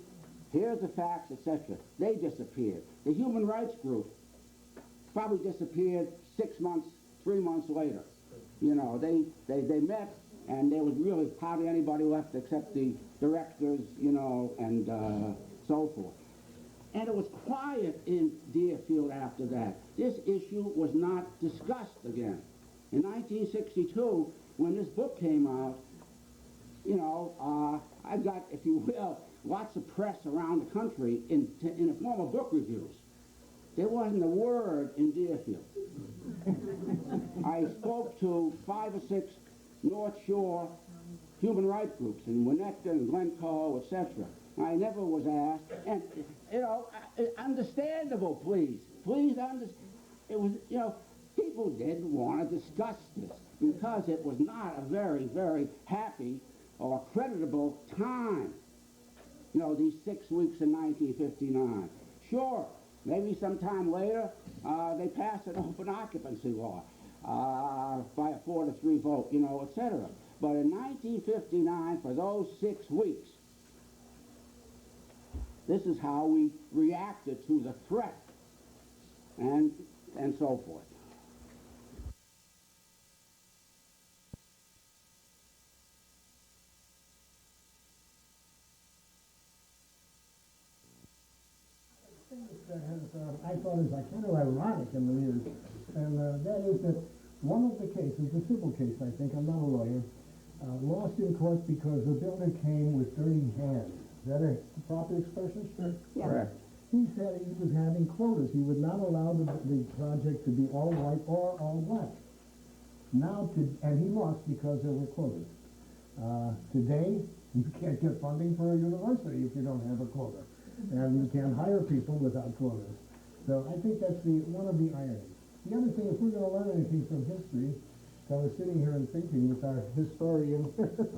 here's the facts, etc. They disappeared. The Human Rights Group probably disappeared 6 months, 3 months later. You know, they met, and there was really hardly anybody left except the directors, you know, and so forth. And it was quiet in Deerfield after that. This issue was not discussed again. In 1962, when this book came out, you know, I got, if you will, lots of press around the country in the form of book reviews. There wasn't a word in Deerfield. I spoke to 5 or 6 North Shore human rights groups in Winnetka and Glencoe, etc. I never was asked, and, you know, understandable, please. Please understand. It was, you know, people didn't want to discuss this because it was not a very, very happy or creditable time. You know, these 6 weeks in 1959. Sure, maybe sometime later, they passed an open occupancy law by a 4-3 vote, you know, etc. But in 1959, for those 6 weeks, This is how we reacted to the threat, and so forth. I thought is kind of ironic in the news, and that is that one of the cases, the civil case, I think, I'm not a lawyer, lost in court because the builder came with dirty hands. Is that a proper expression? Sure. Yeah. Correct. He said he was having quotas. He would not allow the project to be all white or all black. And he lost because there were quotas. Today, you can't get funding for a university if you don't have a quota. And you can't hire people without quotas. So I think that's one of the ironies. The other thing, if we're going to learn anything from history, so I was sitting here and thinking with our historian, the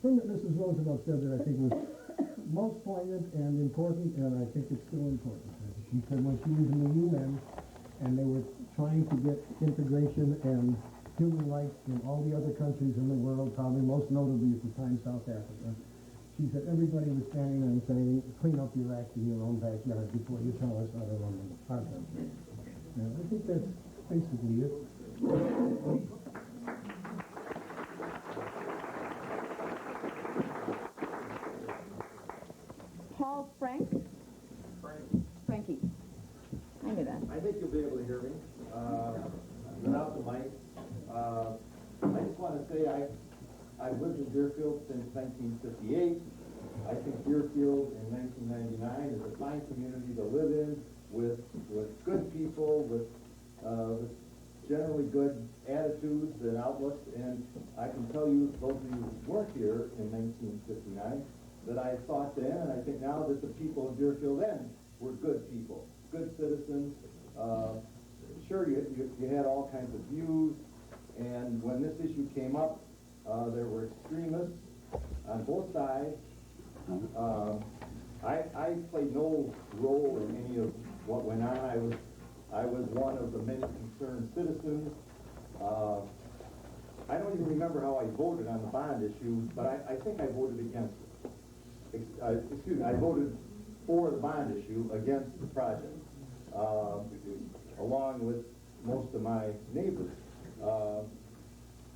thing that Mrs. Roosevelt said that I think was most poignant and important, and I think it's still important. She said when she was in the UN and they were trying to get integration and human rights in all the other countries in the world, probably most notably at the time South Africa, she said everybody was standing there and saying, clean up your act in your own backyard before you tell us how to run our country. And I think that's basically it. Paul Frank? Frankie. I knew that. I think you'll be able to hear me without the mic. I just want to say I've lived in Deerfield since 1958. I think Deerfield in 1999 is a fine community to live in with good people, with generally good attitudes and outlooks. And I can tell you, those of you who weren't here in 1959, that I thought then, and I think now, that the people of Deerfield then were good people, good citizens. Sure, you had all kinds of views, and when this issue came up, there were extremists on both sides. I played no role in any of what went on. I was one of the many concerned citizens. I don't even remember how I voted on the bond issue, but I think I voted against it. Excuse me, I voted for the bond issue against the project, along with most of my neighbors.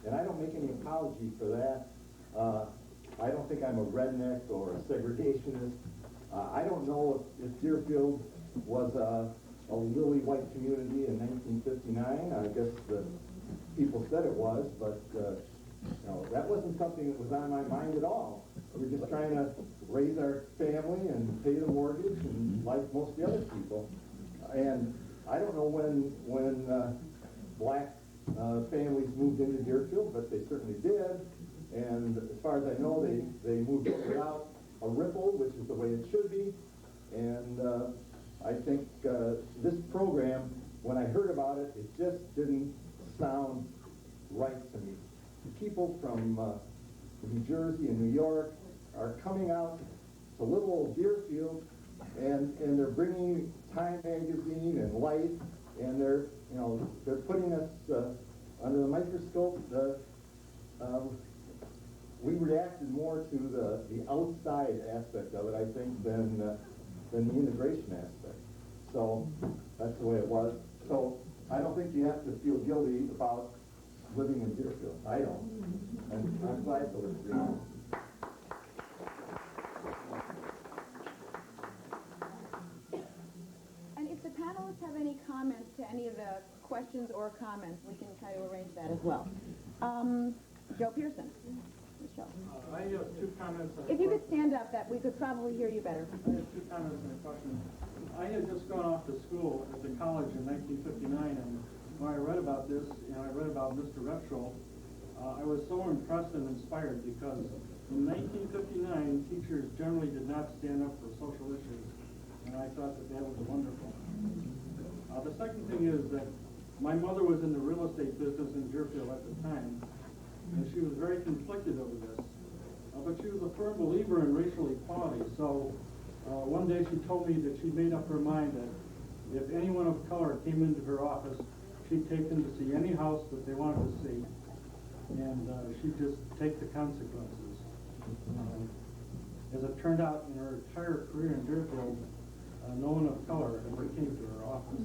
And I don't make any apology for that. I don't think I'm a redneck or a segregationist. I don't know if Deerfield was a lily white community in 1959. I guess the people said it was, but no, that wasn't something that was on my mind at all. We were just trying to raise our family and pay the mortgage, and like most of the other people. And I don't know when black families moved into Deerfield, but they certainly did. And as far as I know, they moved in without a ripple, which is the way it should be. And I think this program, when I heard about it, it just didn't sound right to me. People from New Jersey and New York are coming out to little old Deerfield, and they're bringing Time magazine and Life, and they're putting us under the microscope. We reacted more to the outside aspect of it, I think, than the integration aspect. So that's the way it was. So I don't think you have to feel guilty about living in Deerfield. I don't. And I'm glad to live in Deerfield. And if the panelists have any comments to any of the questions or comments, we can try to arrange that as well. Joe Pearson. I have two comments. If you could stand up, that we could probably hear you better. I have two comments and a question. I had just gone off to school at the college in 1959, and when I read about this, and I read about Mr. Repsholdt, I was so impressed and inspired because in 1959, teachers generally did not stand up for social issues, and I thought that was wonderful. The second thing is that my mother was in the real estate business in Deerfield at the time, and she was very conflicted over this. But she was a firm believer in racial equality, so one day she told me that she'd made up her mind that if anyone of color came into her office, she'd take them to see any house that they wanted to see, and she'd just take the consequences. As it turned out, in her entire career in Deerfield, no one of color ever came to her office.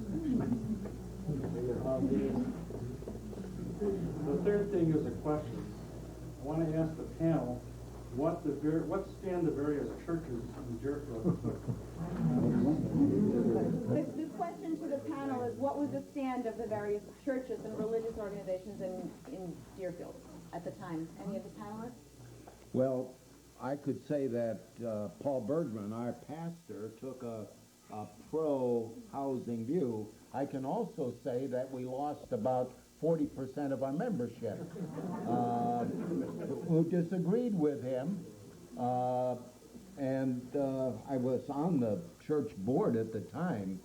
The third thing is a question. I want to ask the panel what stand the various churches in Deerfield took. The question to the panel is, what was the stand of the various churches and religious organizations in Deerfield at the time? Any of the panelists? Well, I could say that Paul Bergman, our pastor, took a pro-housing view. I can also say that we lost about 40% of our membership who disagreed with him. And I was on the church board at the time,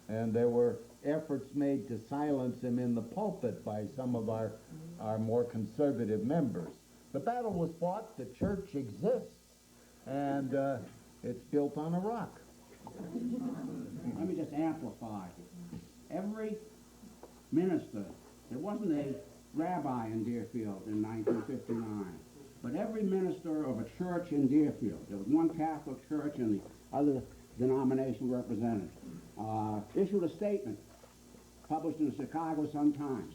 and there were efforts made to silence him in the pulpit by some of our more conservative members. The battle was fought, the church exists, and it's built on a rock. Let me just amplify. Every minister, there wasn't a rabbi in Deerfield in 1959, but every minister of a church in Deerfield, there was one Catholic church and the other denomination represented, issued a statement published in the Chicago Sun-Times.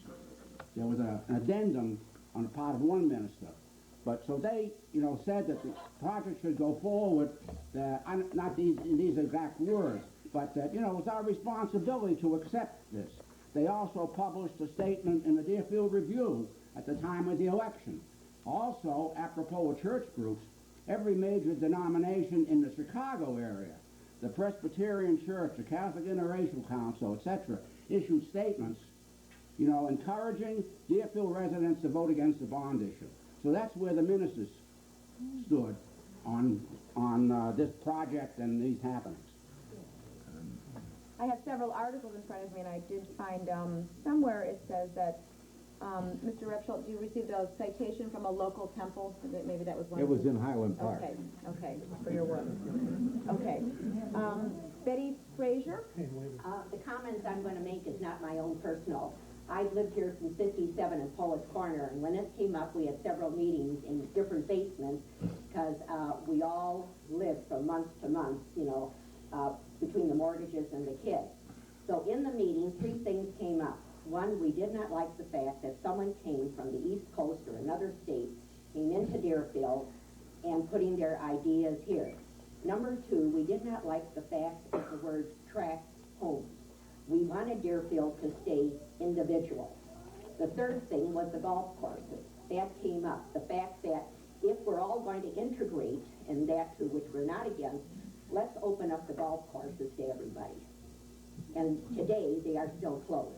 There was an addendum on the part of one minister. But so they, said that the project should go forward, not in these exact words, but that, it was our responsibility to accept this. They also published a statement in the Deerfield Review at the time of the election. Also, apropos of church groups, every major denomination in the Chicago area, the Presbyterian Church, the Catholic Interracial Council, etc., issued statements, encouraging Deerfield residents to vote against the bond issue. So that's where the ministers stood on this project and these happenings. I have several articles in front of me, and I did find somewhere it says that, Mr. Repsholdt, you received a citation from a local temple. Maybe that was one. It was in Highland Park. Okay, for your work. Okay. Betty Frazier? The comments I'm going to make is not my own personal. I've lived here since '57 in Polish Corner, and when this came up, we had several meetings in different basements because we all lived from month to month, between the mortgages and the kids. So in the meeting, three things came up. One, we did not like the fact that someone came from the East Coast or another state, came into Deerfield and putting their ideas here. Number two, we did not like the fact of the word tract homes. We wanted Deerfield to stay individual. The third thing was the golf courses. That came up. The fact that if we're all going to integrate, and that too, which we're not against, let's open up the golf courses to everybody. And today, they are still closed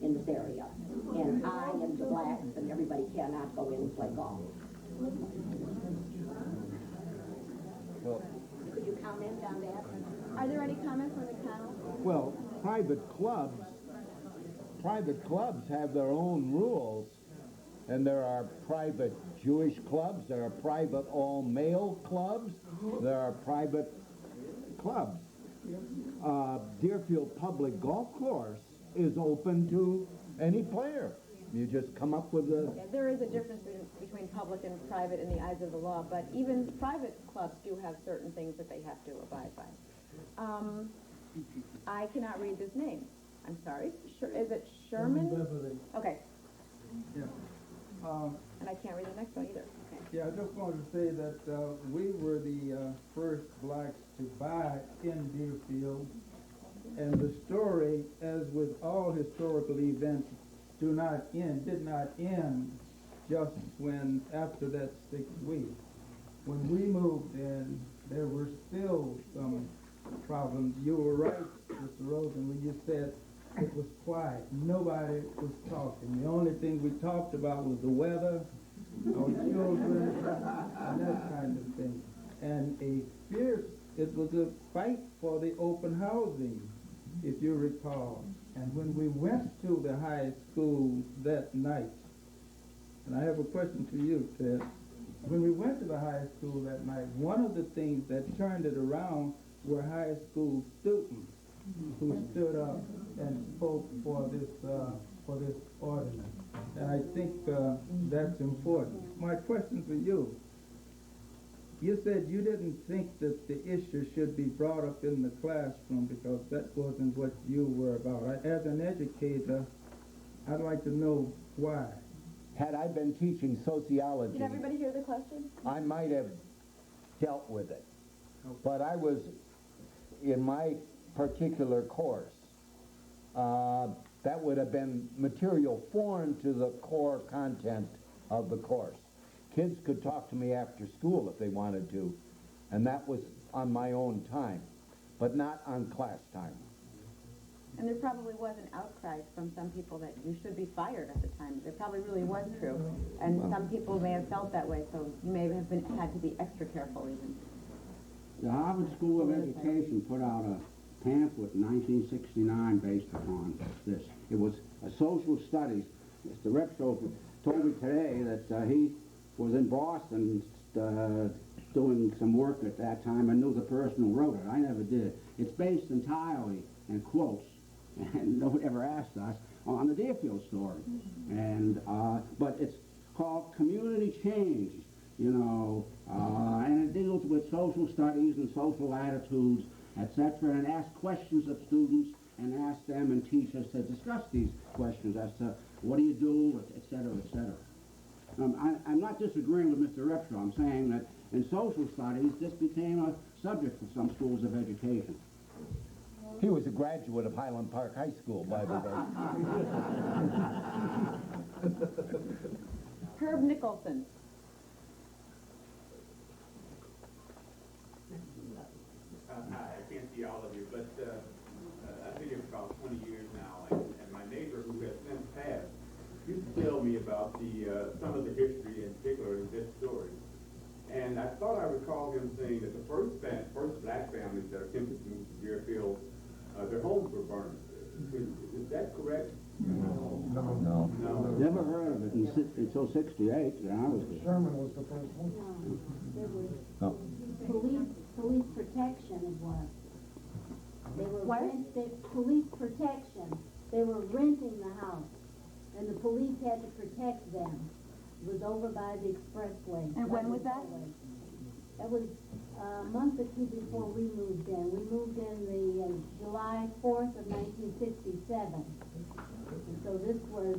in this area. And I and the blacks and everybody cannot go in and play golf. Well, Could you comment on that? Are there any comments from the panel? well, private clubs have their own rules, and there are private Jewish clubs, there are private all-male clubs, there are private clubs. Deerfield Public Golf Course is open to any player. You just come up with a... Yeah, there is a difference between public and private in the eyes of the law, but even private clubs do have certain things that they have to abide by. I cannot read this name. I'm sorry. Is it Sherman? Beverly. Okay. Yeah. And I can't read the next one either. Okay. Yeah, I just wanted to say that we were the first blacks to buy in Deerfield, and the story, as with all historical events, did not end just after that 6 weeks. When we moved in, there were still some problems. You were right, Mr. Rosen, when you said it was quiet. Nobody was talking. The only thing we talked about was the weather, our children, and that kind of thing. And it was a fight for the open housing, if you recall. And when we went to the high school that night, and I have a question for you, Ted. When we went to the high school that night, one of the things that turned it around were high school students who stood up and spoke for this ordinance. And I think that's important. My question for you, you said you didn't think that the issue should be brought up in the classroom because that wasn't what you were about. As an educator, I'd like to know why. Had I been teaching sociology, Did everybody hear the question? I might have dealt with it. But I was, in my particular course, that would have been material foreign to the core content of the course. Kids could talk to me after school if they wanted to, and that was on my own time, but not on class time. And there probably was an outcry from some people that you should be fired at the time. It probably really was true. And some people may have felt that way, so you may have had to be extra careful even. The Harvard School of Education put out a pamphlet in 1969 based upon this. It was a social studies. Mr. Repsholdt told me today that he was in Boston doing some work at that time and knew the person who wrote it. I never did. It's based entirely in quotes, and nobody ever asked us, on the Deerfield story. And but it's called Community Change, you know, and it deals with social studies and social attitudes, etc., and asks questions of students and asks them and teachers to discuss these questions as to what do you do, etc., etc. I'm not disagreeing with Mr. Repsholdt. I'm saying that in social studies, this became a subject for some schools of education. He was a graduate of Highland Park High School, by the way. Herb Nicholson. Hi, I can't see all of you, but I've been here for about 20 years now, and my neighbor who has since passed used to tell me about some of the history, in particular in this story. And I thought I recalled him saying that the first black families that attempted to move to Deerfield, their homes were burned. Is that correct? No. Never heard of it until 68, and I was there. Sherman was the first one. There was No. police protection it was. They were police protection. They were renting the house, and the police had to protect them. It was over by the expressway. And when was that? That was a month or two before we moved in. We moved in the July 4th of 1967. And so this was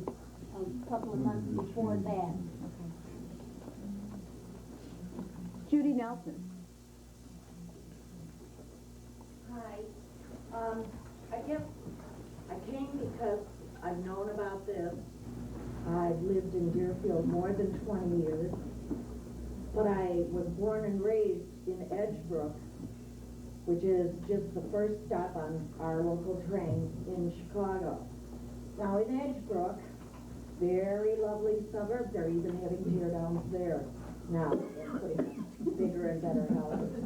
a couple of months before that. Okay. Judy Nelson. Hi. I guess I came because I've known about this. I've lived in Deerfield more than 20 years, but I was born and raised in Edgebrook, which is just the first stop on our local train in Chicago. Now in Edgebrook, very lovely suburb, they're even having tear downs there. Now they're putting bigger and better houses.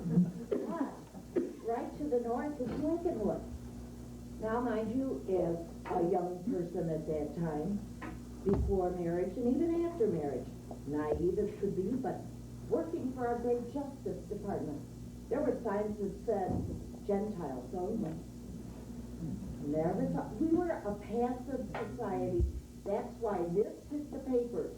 But right to the north is Lincolnwood. Now mind you, as a young person at that time, before marriage and even after marriage, naive as could be, but working for our great Justice Department, there were signs that said Gentiles only. Never thought. We were a passive society. That's why this hit the papers,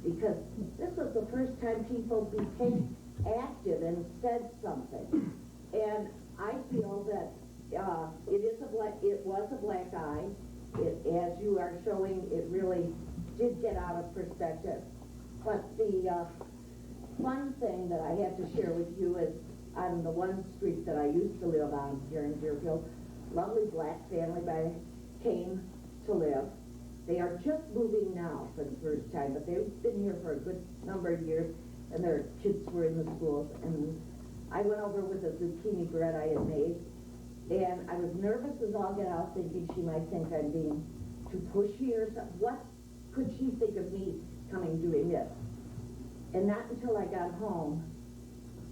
because this was the first time people became active and said something. And I feel that it was a black eye. As you are showing, it really did get out of perspective. But the fun thing that I have to share with you is on the one street that I used to live on here in Deerfield, lovely black family came to live. They are just moving now for the first time, but they've been here for a good number of years, and their kids were in the schools. And I went over with a zucchini bread I had made, and I was nervous as all get out, thinking she might think I'm being too pushy or something. What could she think of me coming doing this? And not until I got home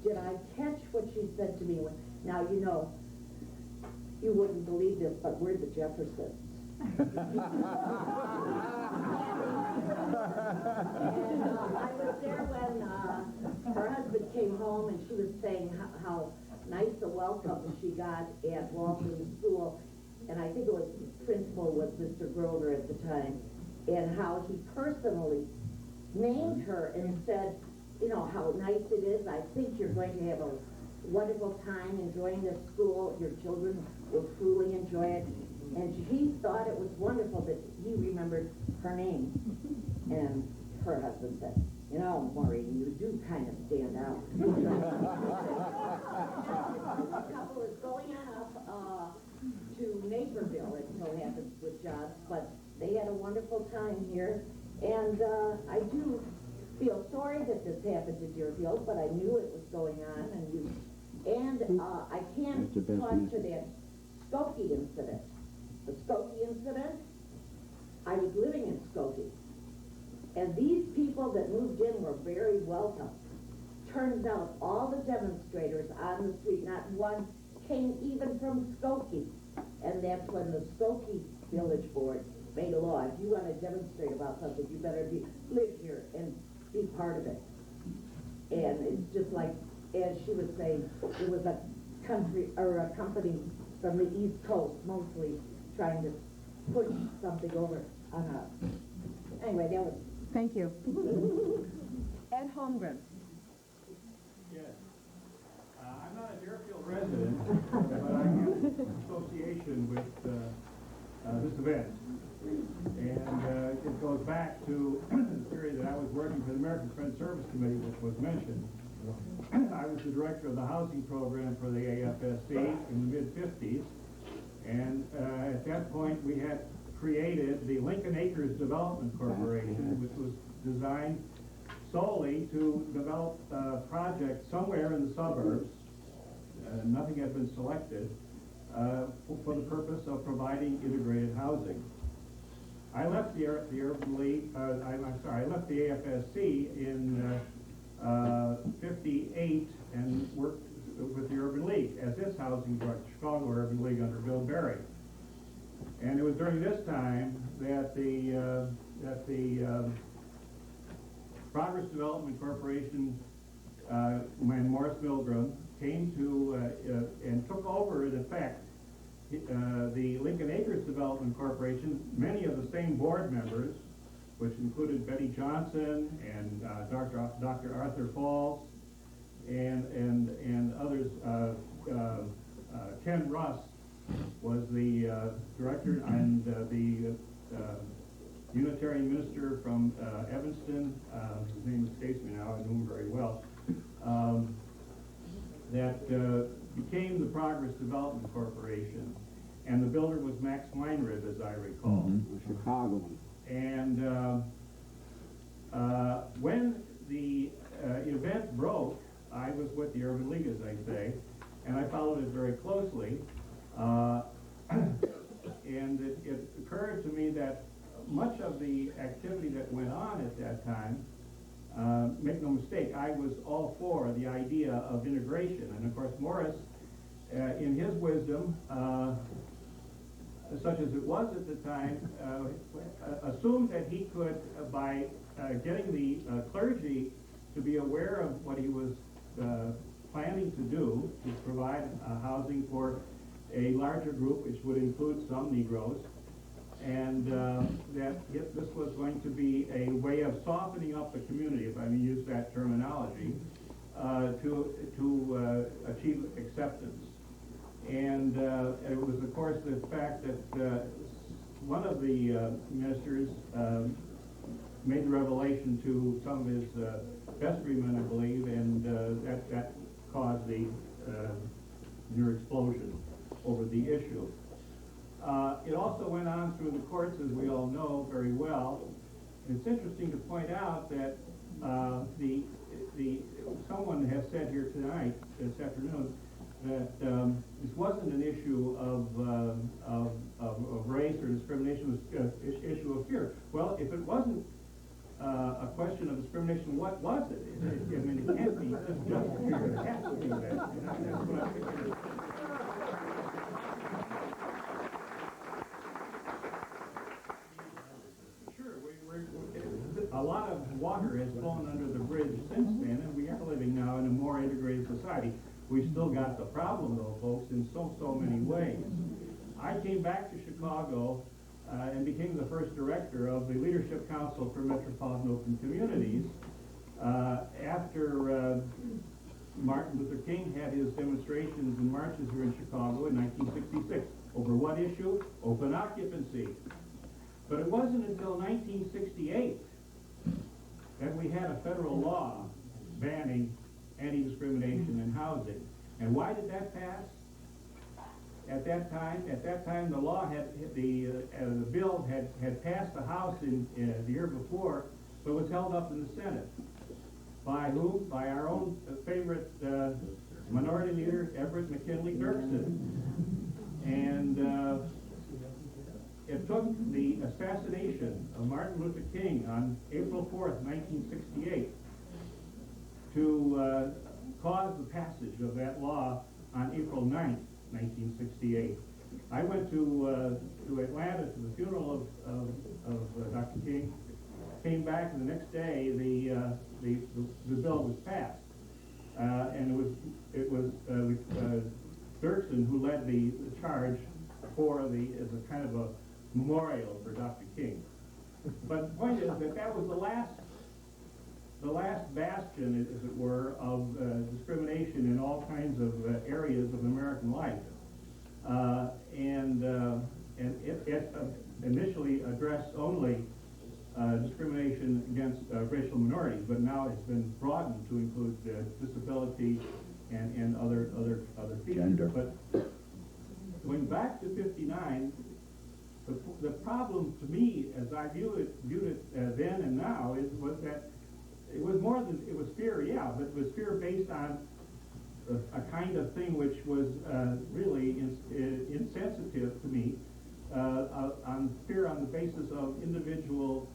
did I catch what she said to me. Now, you know, you wouldn't believe this, but we're the Jeffersons. And I was there when her husband came home, and she was saying how nice a welcome she got at Walton School, and I think it was principal was Mr. Grover at the time, and how he personally named her and said, you know, how nice it is. I think you're going to have a wonderful time enjoying this school. Your children will truly enjoy it. And he thought it was wonderful that he remembered her name. And her husband said, you know, Maureen, you do kind of stand out. The couple is going on up to Naperville, it so happens, with jobs, but they had a wonderful time here. And I do feel sorry that this happened to Deerfield, but I knew it was going on, and I can't talk to that Skokie incident. The Skokie incident, I was living in Skokie, and these people that moved in were very welcome. Turns out all the demonstrators on the street, not one came even from Skokie, and that's when the Skokie Village Board made a law. If you want to demonstrate about something, you better live here and be part of it. And it's just like, as she was saying, it was a country or a company from the East Coast, mostly trying to push something over on us. Anyway, that was. Thank you. Ed Holmgren. Yes. I'm not a Deerfield resident, but I have association with this event. And it goes back to the period that I was working for the American Friends Service Committee, which was mentioned. I was the director of the housing program for the AFSC in the mid-50s. And at that point, we had created the Lincoln Acres Development Corporation, which was designed solely to develop projects somewhere in the suburbs. Nothing had been selected for the purpose of providing integrated housing. I left the Urban League. I left the AFSC in '58 and worked with the Urban League as its housing director, Chicago Urban League under Bill Berry. And it was during this time that the Progress Development Corporation, when Morris Milgram came to and took over, in effect, the Lincoln Acres Development Corporation. Many of the same board members, which included Betty Johnson and Dr. Arthur Falls and others. Ken Russ was the director, and the Unitarian minister from Evanston, his name escapes me now, I knew him very well, that became the Progress Development Corporation, and the builder was Max Weinrib, as I recall. Chicagoan. And when the event broke, I was with the Urban League, as I say, and I followed it very closely. And it occurred to me that much of the activity that went on at that time, make no mistake, I was all for the idea of integration. And of course, Morris, in his wisdom, such as it was at the time, assumed that he could, by getting the clergy to be aware of what he was planning to do, to provide housing for a larger group, which would include some Negroes, and that this was going to be a way of softening up the community, if I may use that terminology, to achieve acceptance. And it was, of course, the fact that one of the ministers made the revelation to some of his vestrymen, I believe, and that caused the near explosion over the issue. It also went on through the courts, as we all know very well. It's interesting to point out that someone has said here tonight, this afternoon, that this wasn't an issue of race or discrimination, it was an issue of fear. Well, if it wasn't a question of discrimination, what was it? I mean, it can't be just fear. It has to be that. That's what I figured. A lot of water has flown under the bridge since then, and we are living now in a more integrated society. We've still got the problem, though, folks, in so many ways. I came back to Chicago and became the first director of the Leadership Council for Metropolitan Open Communities after Martin Luther King had his demonstrations and marches here in Chicago in 1966. Over what issue? Open occupancy. But it wasn't until 1968 that we had a federal law banning anti-discrimination in housing. And why did that pass? At that time, the law the bill had passed the House the year before, but was held up in the Senate. By whom? By our own favorite minority leader, Everett McKinley Dirksen. And it took the assassination of Martin Luther King on April 4th, 1968, to cause the passage of that law on April 9th, 1968. I went to Atlanta to the funeral of Dr. King. Came back, and the next day the bill was passed, and it was Dirksen who led the charge for as a kind of a memorial for Dr. King. But the point is that was the last bastion, as it were, of discrimination in all kinds of areas of American life, and it initially addressed only discrimination against racial minorities, but now it's been broadened to include disability and other features. Gender. But going back to '59, the problem to me, as I viewed it then and now, was that it was more than it was fear, yeah, but it was fear based on a kind of thing which was really insensitive to me. On fear on the basis of individual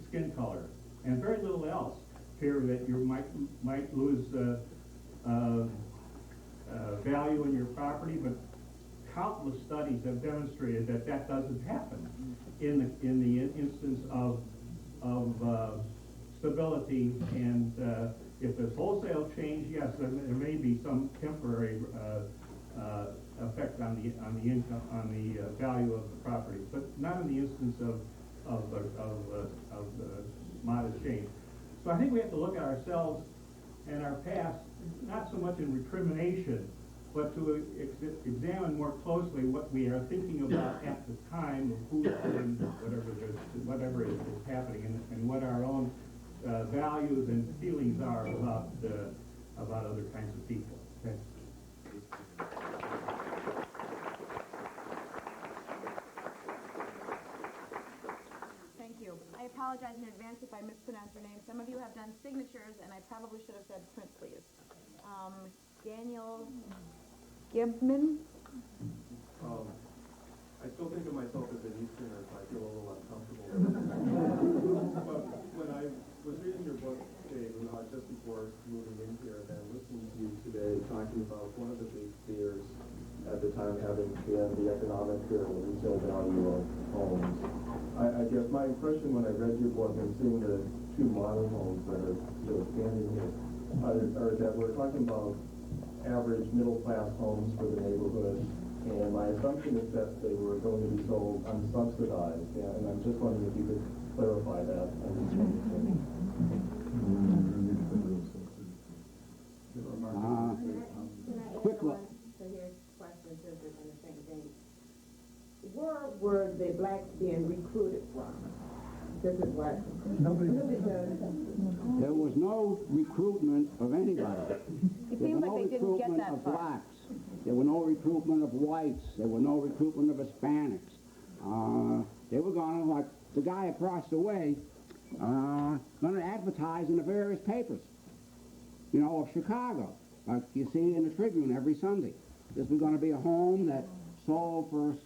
skin color, and very little else. Fear that you might lose value in your property, but countless studies have demonstrated that doesn't happen in the instance of stability. And if there's wholesale change, yes, there may be some temporary effect on the income, on the value of the property, but not in the instance of modest change. So I think we have to look at ourselves and our past, not so much in recrimination, but to examine more closely what we are thinking about at the time of who's doing whatever is happening, and what our own values and feelings are about other kinds of people. Okay. I apologize in advance if I mispronounce your name. Some of you have done signatures, and I probably should have said print, please. Daniel Gibman? I still think of myself as an Easterner, so I feel a little uncomfortable. But when I was reading your book, Dave, just before moving in here, and then listening to you today talking about one of the big fears at the time having been the economic fear of the resale value of homes, I guess my impression when I read your book and seeing the two model homes that are still standing here are that we're talking about average middle-class homes for the neighborhood, and my assumption is that they were going to be sold unsubsidized, and I'm just wondering if you could clarify that. Quick look. So here's questions in the same thing. Where were the blacks being recruited from? This is what There was no recruitment of anybody. It There seems was like no they didn't get recruitment that of far. blacks. There were no recruitment of whites. There were no recruitment of Hispanics. They were going to, like the guy across the way, going to advertise in the various papers, of Chicago, like you see in the Tribune every Sunday. This was going to be a home that sold for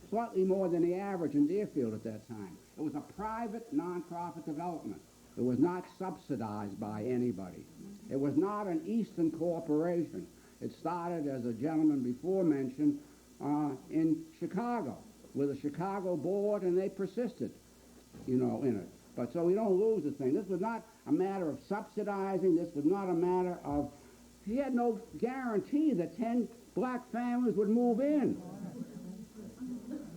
slightly more than the average in Deerfield at that time. It was a private, non-profit development. It was not subsidized by anybody. It was not an Eastern corporation. It started, as a gentleman before mentioned, in Chicago, with a Chicago board, and they persisted, in it. But so we don't lose the thing. This was not a matter of subsidizing. This was not a matter of, he had no guarantee that 10 black families would move in.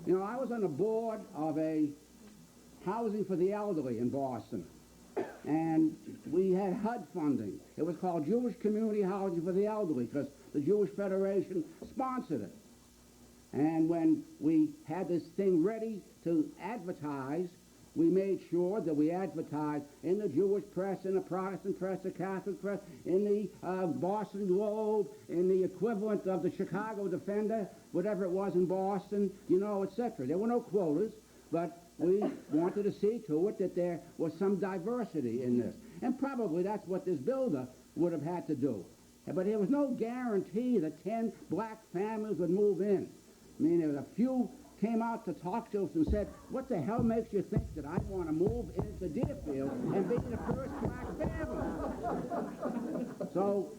I was on the board of a housing for the elderly in Boston. And we had HUD funding. It was called Jewish Community Housing for the Elderly because the Jewish Federation sponsored it. And when we had this thing ready to advertise, we made sure that we advertised in the Jewish press, in the Protestant press, the Catholic press, in the Boston Globe, in the equivalent of the Chicago Defender, whatever it was in Boston, you know, etc. There were no quotas, but we wanted to see to it that there was some diversity in this. And probably that's what this builder would have had to do. But there was no guarantee that 10 black families would move in. I mean, there was a few came out to talk to us and said, what the hell makes you think that I want to move into Deerfield and be the first black family? So,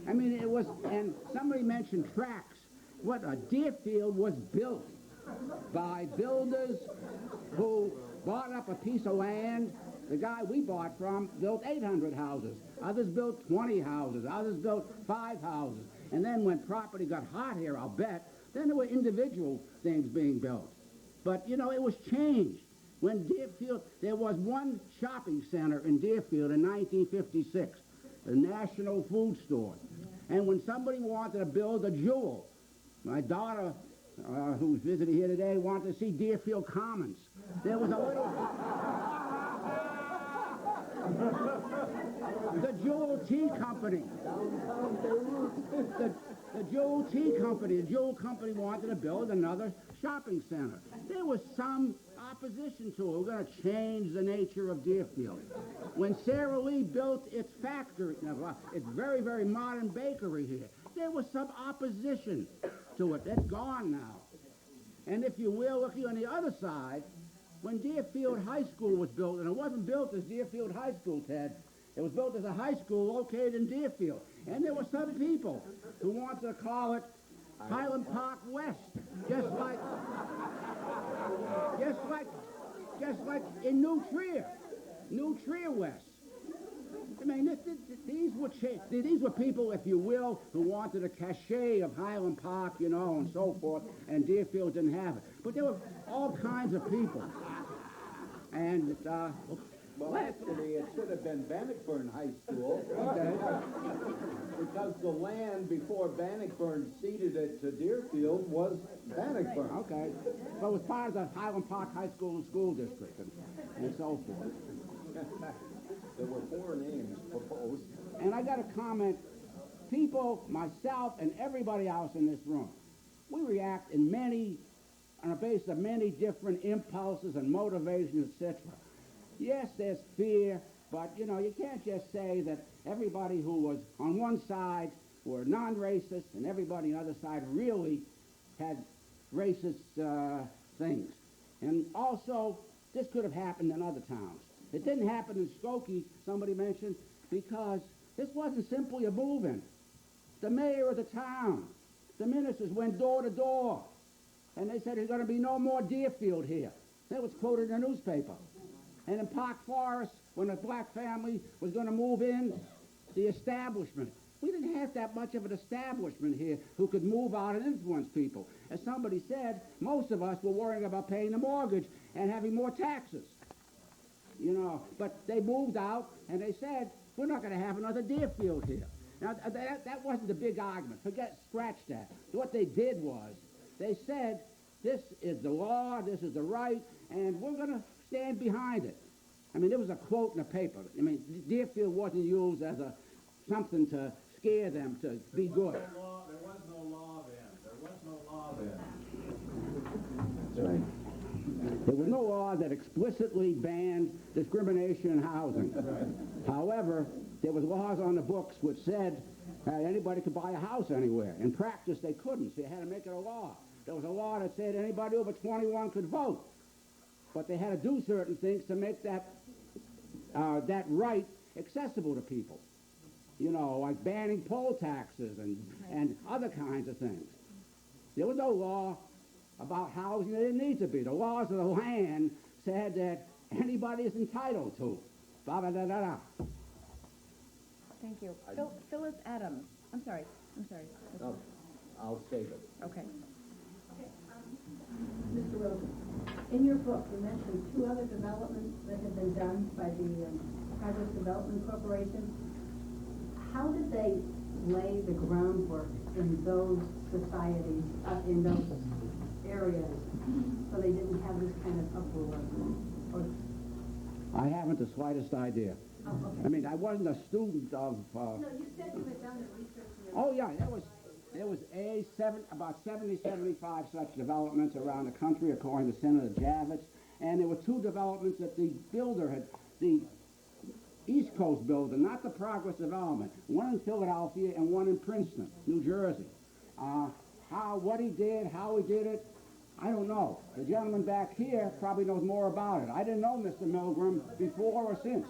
I mean, it was, and somebody mentioned tracks. What a Deerfield was built by builders who bought up a piece of land. The guy we bought from built 800 houses. Others built 20 houses. Others built 5 houses. And then when property got hot here, I'll bet, then there were individual things being built. But, you know, it was changed. When Deerfield, there was one shopping center in Deerfield in 1956, the National Food Store. And when somebody wanted to build a jewel, my daughter, who's visiting here today, wanted to see Deerfield Commons. There was a little... The Jewel Tea Company. The Jewel Tea Company. The Jewel Company wanted to build another shopping center. There was some opposition to it. We're going to change the nature of Deerfield. When Sara Lee built its factory, its very, very modern bakery here, there was some opposition to it. That's gone now. And if you will, looking on the other side, when Deerfield High School was built, and it wasn't built as Deerfield High School, Ted, it was built as a high school located in Deerfield. And there were some people who wanted to call it Highland Park West, just like in New Trier West. I mean, these were people, if you will, who wanted a cachet of Highland Park, you know, and so forth, and Deerfield didn't have it. But there were all kinds of people. And, well, actually, it should have been Bannockburn High School. Okay. Because the land before Bannockburn ceded it to Deerfield was Bannockburn. Okay. So it was part of the Highland Park High School and School District and so forth. There were 4 names proposed. And I got to comment, people, myself, and everybody else in this room, we react on a basis of many different impulses and motivations, etc. Yes, there's fear, but, you know, you can't just say that everybody who was on one side were non-racist and everybody on the other side really had racist things. And also, this could have happened in other towns. It didn't happen in Skokie, somebody mentioned, because this wasn't simply a move-in. The mayor of the town, the ministers went door to door, and they said there's going to be no more Deerfield here. That was quoted in the newspaper. And in Park Forest, when a black family was going to move in, the establishment. We didn't have that much of an establishment here who could move out and influence people. As somebody said, most of us were worrying about paying the mortgage and having more taxes. You know, but they moved out and they said, we're not going to have another Deerfield here. Now, that wasn't the big argument. Scratch that. What they did was, they said, this is the law, this is the right, and we're going to stand behind it. I mean, there was a quote in the paper. I mean, Deerfield wasn't used as something to scare them to be good. There was no law then. There was no law then. That's right. There was no law that explicitly banned discrimination in housing. Right. However, there was laws on the books which said anybody could buy a house anywhere. In practice, they couldn't, so you had to make it a law. There was a law that said anybody over 21 could vote. But they had to do certain things to make that right accessible to people. You know, like banning poll taxes and other kinds of things. There was no law about housing. There didn't need to be. The laws of the land said that anybody is entitled to. Da-da-da-da-da. Thank you. Phyllis Adams. I'm sorry. No, I'll save it. Okay. Mr. Rosen, In your book, you mentioned 2 other developments that have been done by the Progress Development Corporation. How did they lay the groundwork in those societies, in those areas, so they didn't have this kind of uproar? Or I haven't the slightest idea. Oh, okay. I mean, I wasn't a student of... No, you said you had done the research. Oh, yeah, there was about 70, 75 such developments around the country, according to Senator Javits, and there were 2 developments that the builder had, the East Coast builder, not the Progress Development, one in Philadelphia and one in Princeton, New Jersey. What he did, how he did it, I don't know. The gentleman back here probably knows more about it. I didn't know Mr. Milgram before or since.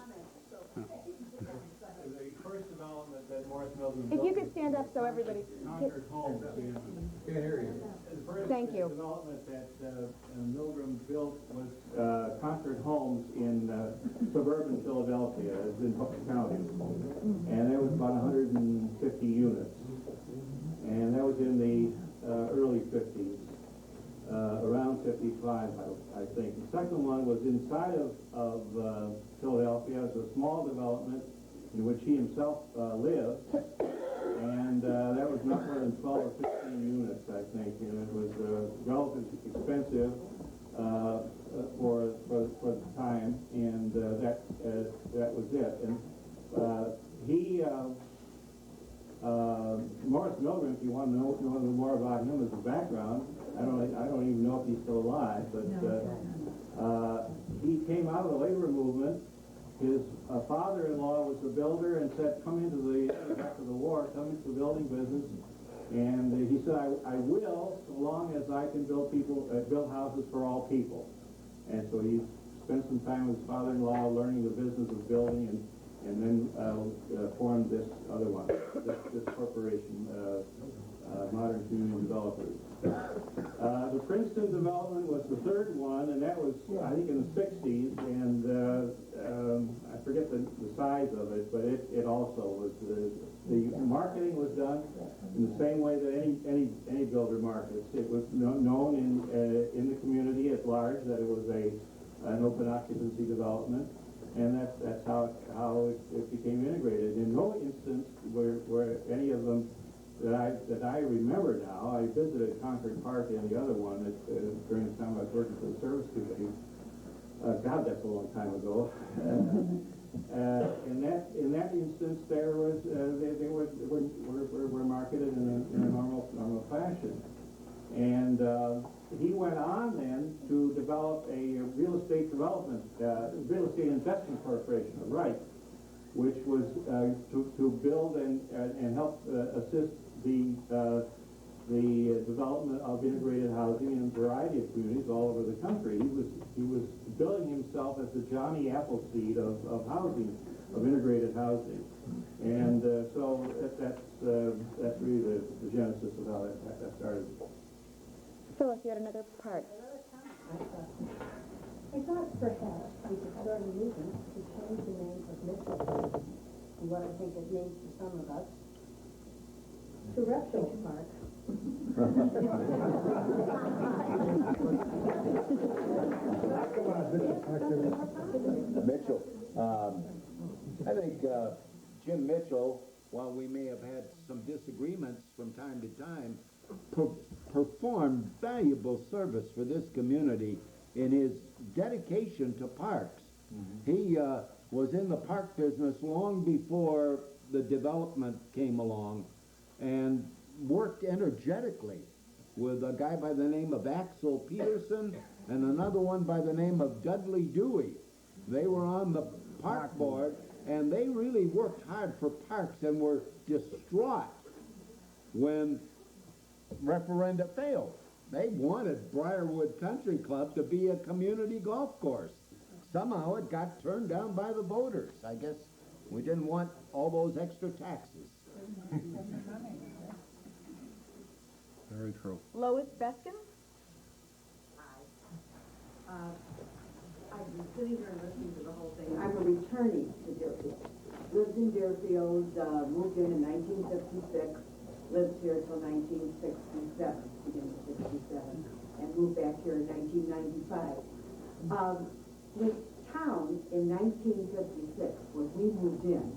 The first development that Morris Milgram If built you could stand up so everybody... Concord Homes in... Can't hear you. The first Thank you. development that Milgram built was Concord Homes in suburban Philadelphia, it's in Bucks County. And there was about 150 units. And that was in the early 50s. Around 55, I think. The second one was inside of Philadelphia. It was a small development in which he himself lived, and that was not more than 12 or 15 units, I think, and it was relatively expensive for the time, and that was it. And Morris Milgram, if you want to know more about him as a background, I don't even know if he's still alive, but he came out of the labor movement. His father-in-law was a builder and said, come into after the war, come into the building business. And he said, I will, so long as I can build houses for all people. And so he spent some time with his father-in-law learning the business of building, and then formed this other one, this corporation, Modern Community Developers. The Princeton development was the third one, and that was, I think, in the 60s, and I forget the size of it, but it also was, the marketing was done in the same way that any builder markets. It was known in the community at large that it was an open occupancy development, and that's how it became integrated. In no instance where any of them that I remember now. I visited Concord Park and the other one during the time I was working for the service committee. God, that's a long time ago. In that instance, they were marketed in a normal fashion, and he went on then to develop a real estate investment corporation, right, which was to build and help assist the development of integrated housing in a variety of communities all over the country. He was building himself as the Johnny Appleseed of housing, of integrated housing, and so that's really the genesis of how that started. Phyllis, you had another part. I thought perhaps we could start a movement to change the name of Mitchell, and what I think it means to some of us, to Repsholdt Park. Mitchell, I think Jim Mitchell, while we may have had some disagreements from time to time, performed valuable service for this community in his dedication to parks. He was in the park business long before the development came along, and worked energetically with a guy by the name of Axel Peterson and another one by the name of Dudley Dewey. They were on the park board, and they really worked hard for parks and were distraught when referenda failed. They wanted Briarwood Country Club to be a community golf course. Somehow it got turned down by the voters. I guess we didn't want all those extra taxes. Very true. Lois Beskin? I've been sitting here and listening to the whole thing. I'm a returnee to Deerfield. Lived in Deerfield, moved in 1956, lived here till 1967, beginning of 67, and moved back here in 1995. The town in 1956, when we moved in,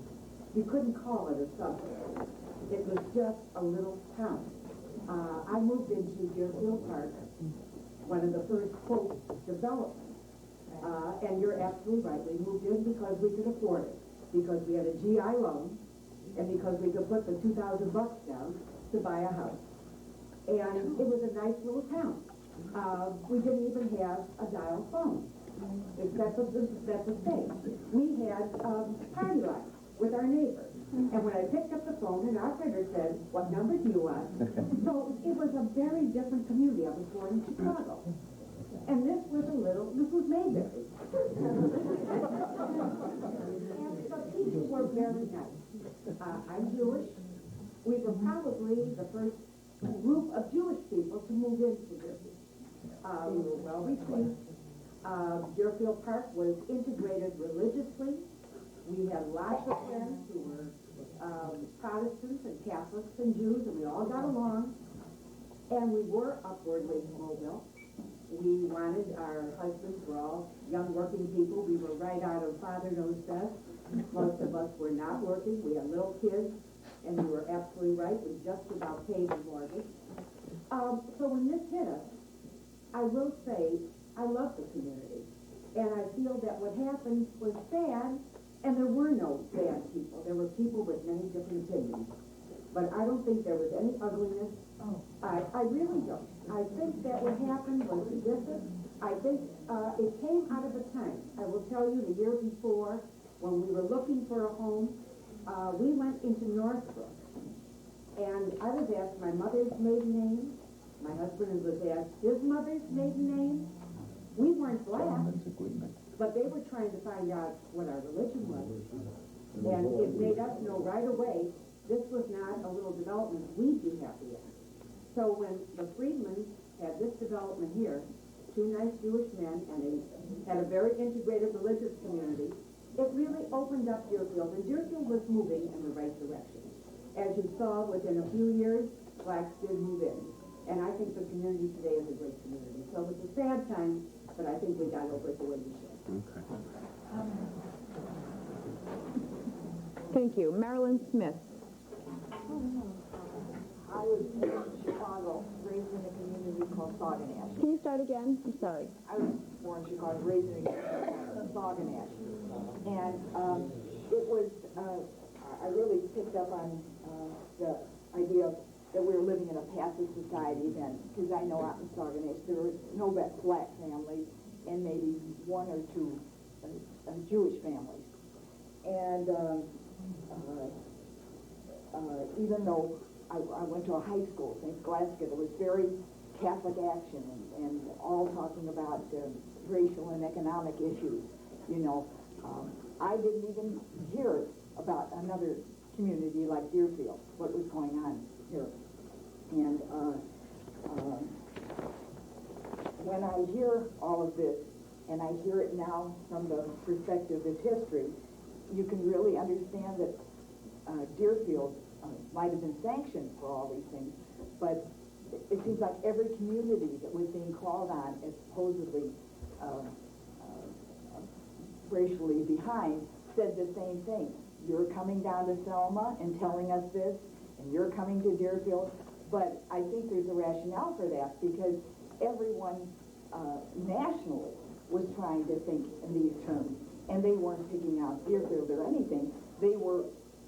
you couldn't call it a suburb. It was just a little town. I moved into Deerfield Park, one of the first, quote, developments. And you're absolutely right. We moved in because we could afford it, because we had a GI loan, and because we could put the $2,000 down to buy a house. And it was a nice little town. We didn't even have a dial phone. That's a thing. We had party lights with our neighbors. And when I picked up the phone, an operator said, "What number do you want?" So it was a very different community. I was born in Chicago. And this was Mayberry. And the people were very nice. I'm Jewish. We were probably the first group of Jewish people to move into Deerfield. We were well received. Deerfield Park was integrated religiously. We had lots of friends who were Protestants and Catholics and Jews, and we all got along. And we were upwardly mobile. We wanted, our husbands were all young working people. We were right out of Father Knows Best. Most of us were not working. We had little kids, and we were absolutely right. We just about paid the mortgage. So when this hit us, I will say I love the community. And I feel that what happened was bad, and there were no bad people. There were people with many different opinions. But I don't think there was any ugliness. I really don't. I think that what happened was this. I think it came out of a time. I will tell you, the year before, when we were looking for a home, we went into Northbrook. And I was asked my mother's maiden name. My husband was asked his mother's maiden name. We weren't black, but they were trying to find out what our religion was. And it made us know right away this was not a little development we'd be happy in. So when the Friedmans had this development here, two nice Jewish men, and they had a very integrated religious community, it really opened up Deerfield, and Deerfield was moving in the right direction. As you saw, within a few years, blacks did move in. And I think the community today is a great community. So it's a sad time, but I think we got over it the way we should. Okay. Thank you. Marilyn Smith. I was born in Chicago, raised in a community called Sauganash. Can you start again? I'm sorry. I was born in Chicago, raised in a community called Sauganash. And it was, I really picked up on the idea that we were living in a passive society then, because I know out in Sauganash there were no black families and maybe one or two Jewish families. And even though I went to a high school, St. Scholastica, there was very Catholic action and all talking about racial and economic issues. You know, I didn't even hear about another community like Deerfield, what was going on here. And when I hear all of this, and I hear it now from the perspective of history, you can really understand that Deerfield might have been sanctioned for all these things, but it seems like every community that was being called on as supposedly racially behind said the same thing. You're coming down to Selma and telling us this, and you're coming to Deerfield. But I think there's a rationale for that, because everyone nationally was trying to think in these terms, and they weren't picking out Deerfield or anything. They were,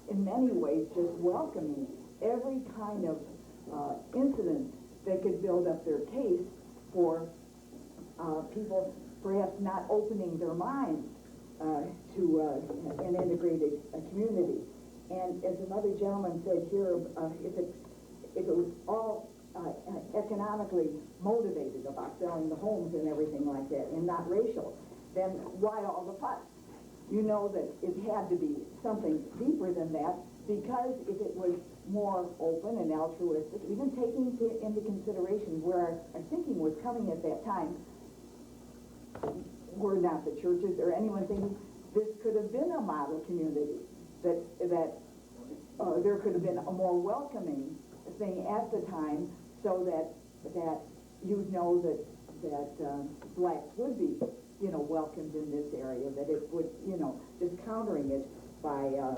in many ways, just welcoming every kind of incident that could build up their case for people perhaps not opening their minds to an integrated community. And as another gentleman said here, if it was all economically motivated about selling the homes and everything like that, and not racial, then why all the fuss? You know that it had to be something deeper than that, because if it was more open and altruistic, even taking into consideration where our thinking was coming at that time, were not the churches or anyone thinking this could have been a model community, that there could have been a more welcoming thing at the time so that you'd know that blacks would be, welcomed in this area, that it would, just countering it by a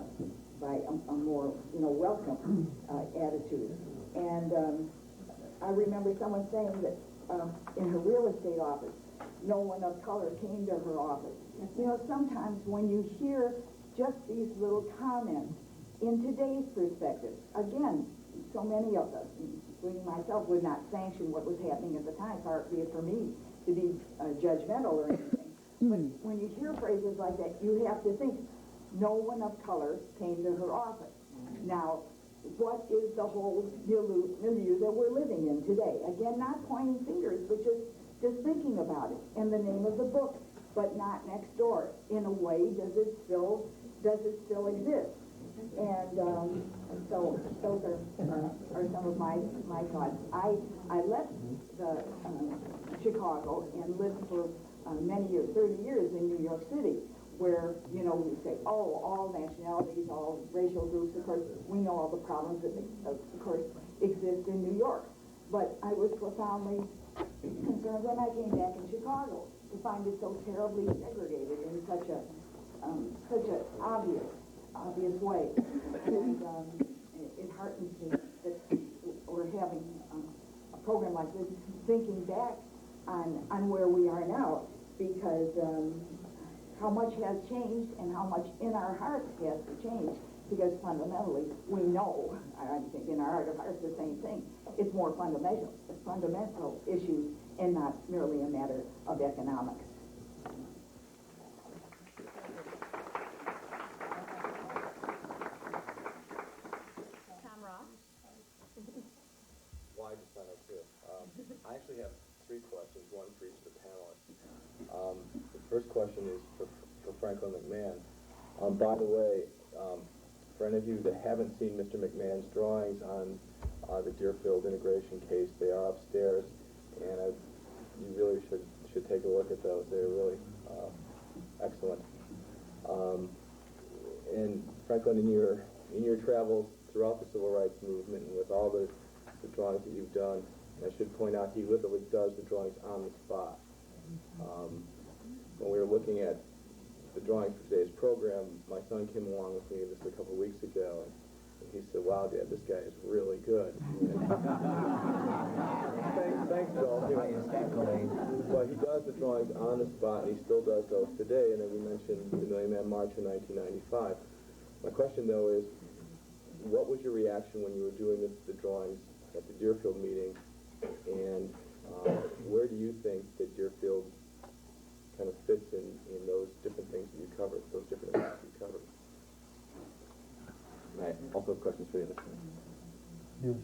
more, welcome attitude. And I remember someone saying that in her real estate office, no one of color came to her office. Sometimes when you hear just these little comments in today's perspective, again, so many of us, including myself, would not sanction what was happening at the time, far be it for me to be judgmental or anything. But when you hear phrases like that, you have to think, no one of color came to her office. Now, what is the whole milieu that we're living in today? Again, not pointing fingers, but just thinking about it. And the name of the book, but not next door. In a way, does it still exist? And so those are some of my thoughts. I left Chicago and lived for many years, 30 years in New York City, where, we say, oh, all nationalities, all racial groups, of course, we know all the problems that, of course, exist in New York. But I was profoundly concerned when I came back in Chicago to find it so terribly segregated in such a obvious way. And it heartens me that we're having a program like this, thinking back on where we are now, because how much has changed and how much in our hearts has to change, because fundamentally we know, I think in our heart of hearts, the same thing. It's more fundamental issues and not merely a matter of economics. Well, I just signed up too. I actually have three questions, one for each of the panelists. The first question is for Franklin McMahon. By the way, for any of you that haven't seen Mr. McMahon's drawings on the Deerfield Integration case, they are upstairs, and you really should take a look at those. They're really excellent. And Franklin, in your travels throughout the civil rights movement and with all the drawings that you've done, and I should point out he literally does the drawings on the spot. When we were looking at the drawings for today's program, my son came along with me just a couple of weeks ago, and he said, "Wow, Dad, this guy is really good." Thanks, Bill. But he does the drawings on the spot, and he still does those today. And then we mentioned the Million Man March in 1995. My question, though, is, what was your reaction when you were doing the drawings at the Deerfield meeting, and where do you think that Deerfield kind of fits in those different things that you covered, those different events you covered? And I also have questions for the other panel. Yes,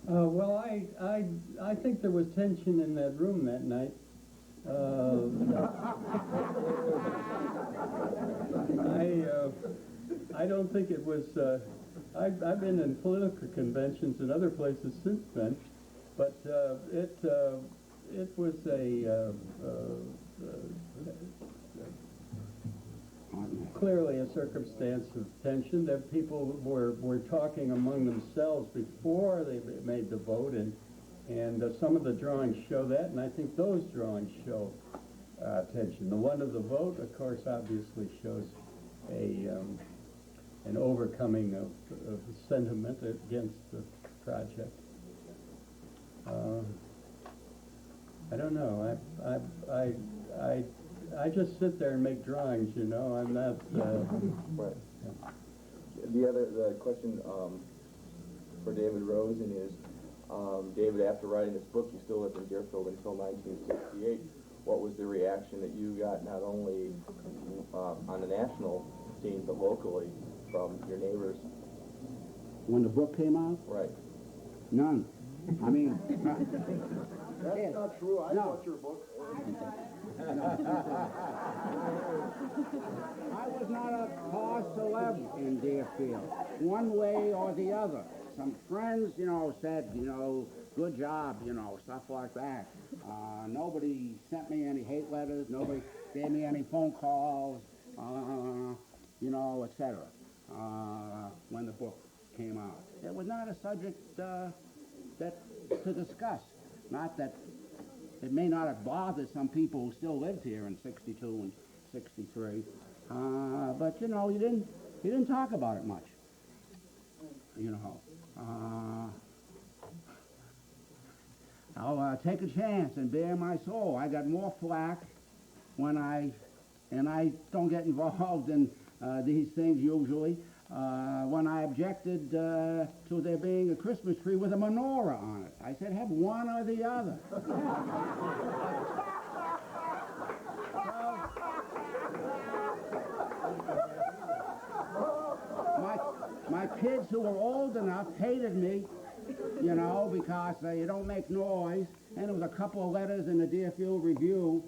well, I think there was tension in that room that night. I don't think it was. I've been in political conventions in other places since then, but it was clearly a circumstance of tension, that people were talking among themselves before they made the vote, and some of the drawings show that, and I think those drawings show tension. The one of the vote, of course, obviously shows an overcoming of sentiment against the project. I don't know. I just sit there and make drawings, I'm not... Right. The question for David Rosen is, David, after writing this book, you still lived in Deerfield until 1968. What was the reaction that you got, not only on the national scene, but locally, from your neighbors? When the book came out? Right. None. I mean... That's not true. I bought your book. I was not a cause celeb in Deerfield, one way or the other. Some friends, said, good job, stuff like that. Nobody sent me any hate letters. Nobody gave me any phone calls, etc. When the book came out. it was not a subject that to discuss. Not that it may not have bothered some people who still lived here in 62 and 63, but you know, you didn't talk about it much. You know, I'll take a chance and bare my soul. I got more flack when I don't get involved in these things usually, when I objected to there being a Christmas tree with a menorah on it. I said, have one or the other. My kids who were old enough hated me, you know, because you don't make noise, and there was a couple of letters in the Deerfield Review,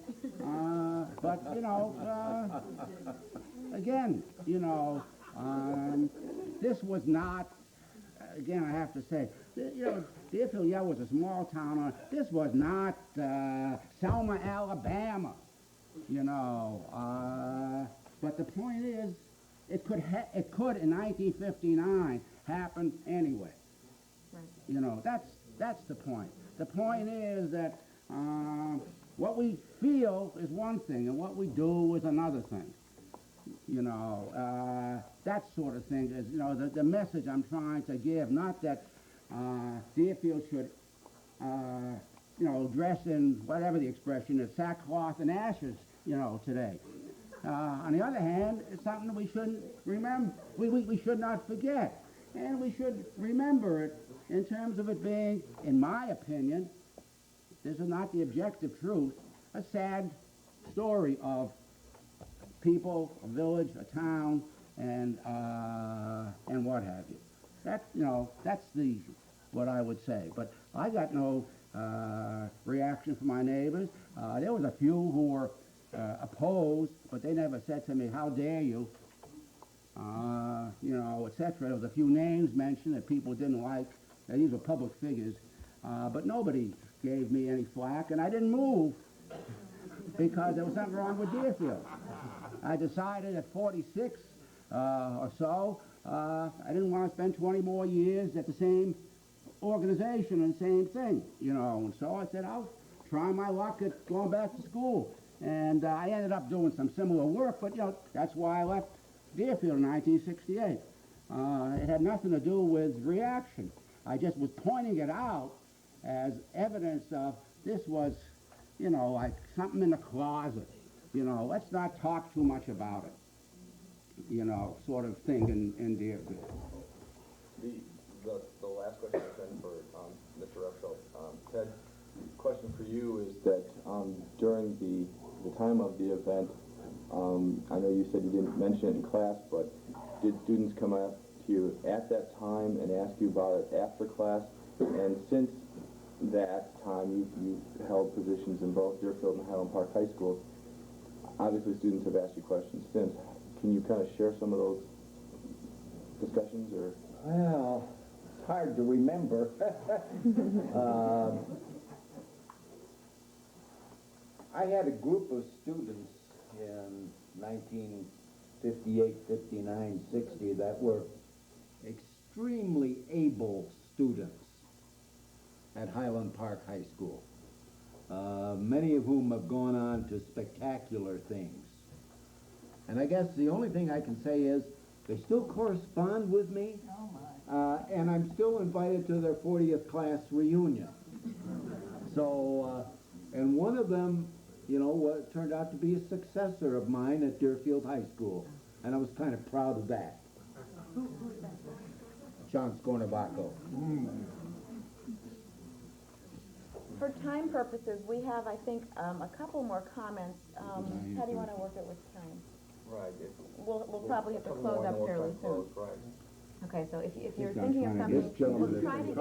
but, you know, again, you know, this was not, again, I have to say, you know, Deerfield, yeah, was a small town. This was not Selma, Alabama, you know. But the point is, it could in 1959 happen anyway. Right. You know, that's the point. The point is that what we feel is one thing, and what we do is another thing. You know, that sort of thing is, you know, the message I'm trying to give. Not that Deerfield should, you know, dress in whatever the expression is, sackcloth and ashes, you know, today. On the other hand, it's something we shouldn't remember. We should not forget, and we should remember it in terms of it being, in my opinion, this is not the objective truth, a sad story of people, a village, a town, and what have you. That, you know, that's what I would say. But I got no reaction from my neighbors. There was a few who were opposed, but they never said to me, how dare you, you know, etc. There was a few names mentioned that people didn't like. Now, these were public figures, but nobody gave me any flack, and I didn't move because there was something wrong with Deerfield. I decided at 46 or so, I didn't want to spend 20 more years at the same organization and same thing, you know, and so I said, I'll try my luck at going back to school. And I ended up doing some similar work, but, you know, that's why I left Deerfield in 1968. It had nothing to do with reaction. I just was pointing it out as evidence of this was, you know, like something in the closet. You know, let's not talk too much about it, you know, sort of thing in Deerfield. The last question is then for Mr. Repsholdt. Ted, question for you is that during the time of the event, I know you said you didn't mention it in class, but did students come up to you at that time and ask you about it after class? And since that time, you've held positions in both Deerfield and Highland Park High School. Obviously, students have asked you questions since. Can you kind of share some of those discussions, or? Well, it's hard to remember. I had a group of students in 1958, 59, 60 that were extremely able students at Highland Park High School. Many of whom have gone on to spectacular things. And I guess the only thing I can say is they still correspond with me, and I'm still invited to their 40th class reunion. So, and one of them, you know, turned out to be a successor of mine at Deerfield High School, and I was kind of proud of that. Who's that? John Scornavaco. For time purposes, we have, I think, a couple more comments. How do you want to work it with time? Right. We'll probably have to close up fairly soon. Right. Okay, so if you're thinking of something, we'll try to get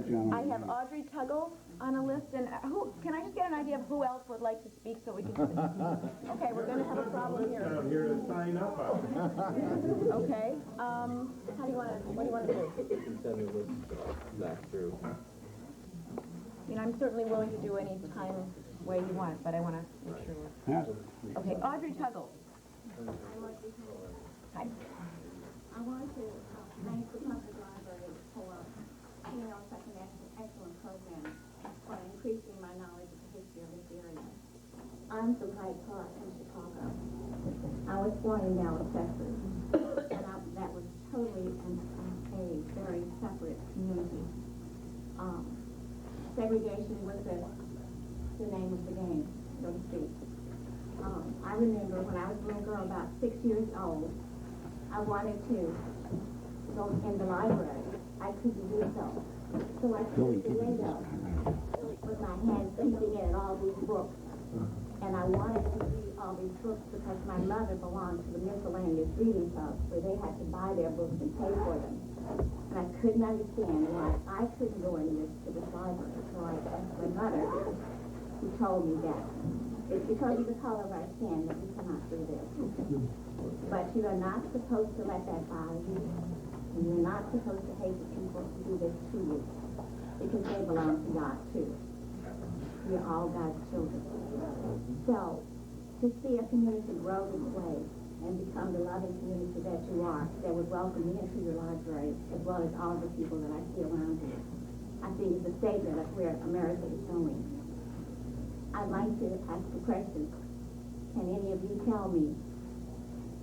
to you. I have Audrey Tuggle on a list, and can I just get an idea of who else would like to speak so we can... Okay, we're going to have a problem here. I'm here to sign up. Okay, what do you want to do? You can send the list back through. You know, I'm certainly willing to do any time way you want, but I want to make sure we're... Okay, Audrey Tuggle. Hi. I want to thank the Public Library for putting on such an excellent program for increasing my knowledge of the history of this area. I'm from Hyde Park in Chicago. I was born in Dallas, Texas, and that was totally a very separate community. Segregation was the name of the game, so to speak. I remember when I was a little girl, about 6 years old, I wanted to go in the library. I couldn't do so. So I stood at the window with my hands peeping in at all these books. And I wanted to read all these books because my mother belonged to the miscellaneous reading club where they had to buy their books and pay for them. And I couldn't understand why I couldn't go to this library. So I asked my mother, who told me that it's because of the color of our skin that we cannot do this. But you are not supposed to let that bother you. And you're not supposed to hate the people who do this to you. Because they belong to God too. You're all God's children. So, to see a community grow this way and become the loving community that you are, that would welcome me into your library, as well as all the people that I see around you, I think it's a statement of where America is going. I'd like to ask a question. Can any of you tell me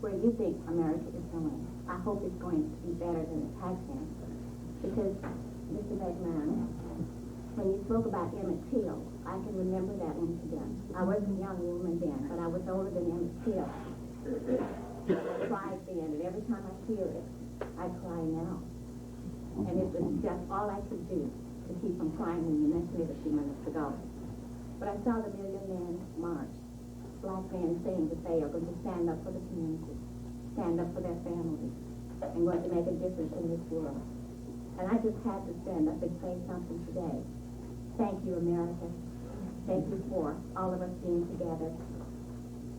where you think America is going? I hope it's going to be better than it has been. Because, Mr. McMahon, when you spoke about Emmett Till, I can remember that incident. I wasn't a young woman then, but I was older than Emmett Till. I cried then, and every time I hear it, I cry now. And it was just all I could do to keep from crying when you mentioned it a few minutes ago. But I saw the Million Man March, black men saying that they are going to stand up for the community, stand up for their families, and going to make a difference in this world. And I just had to stand up and say something today. Thank you, America. Thank you for all of us being together.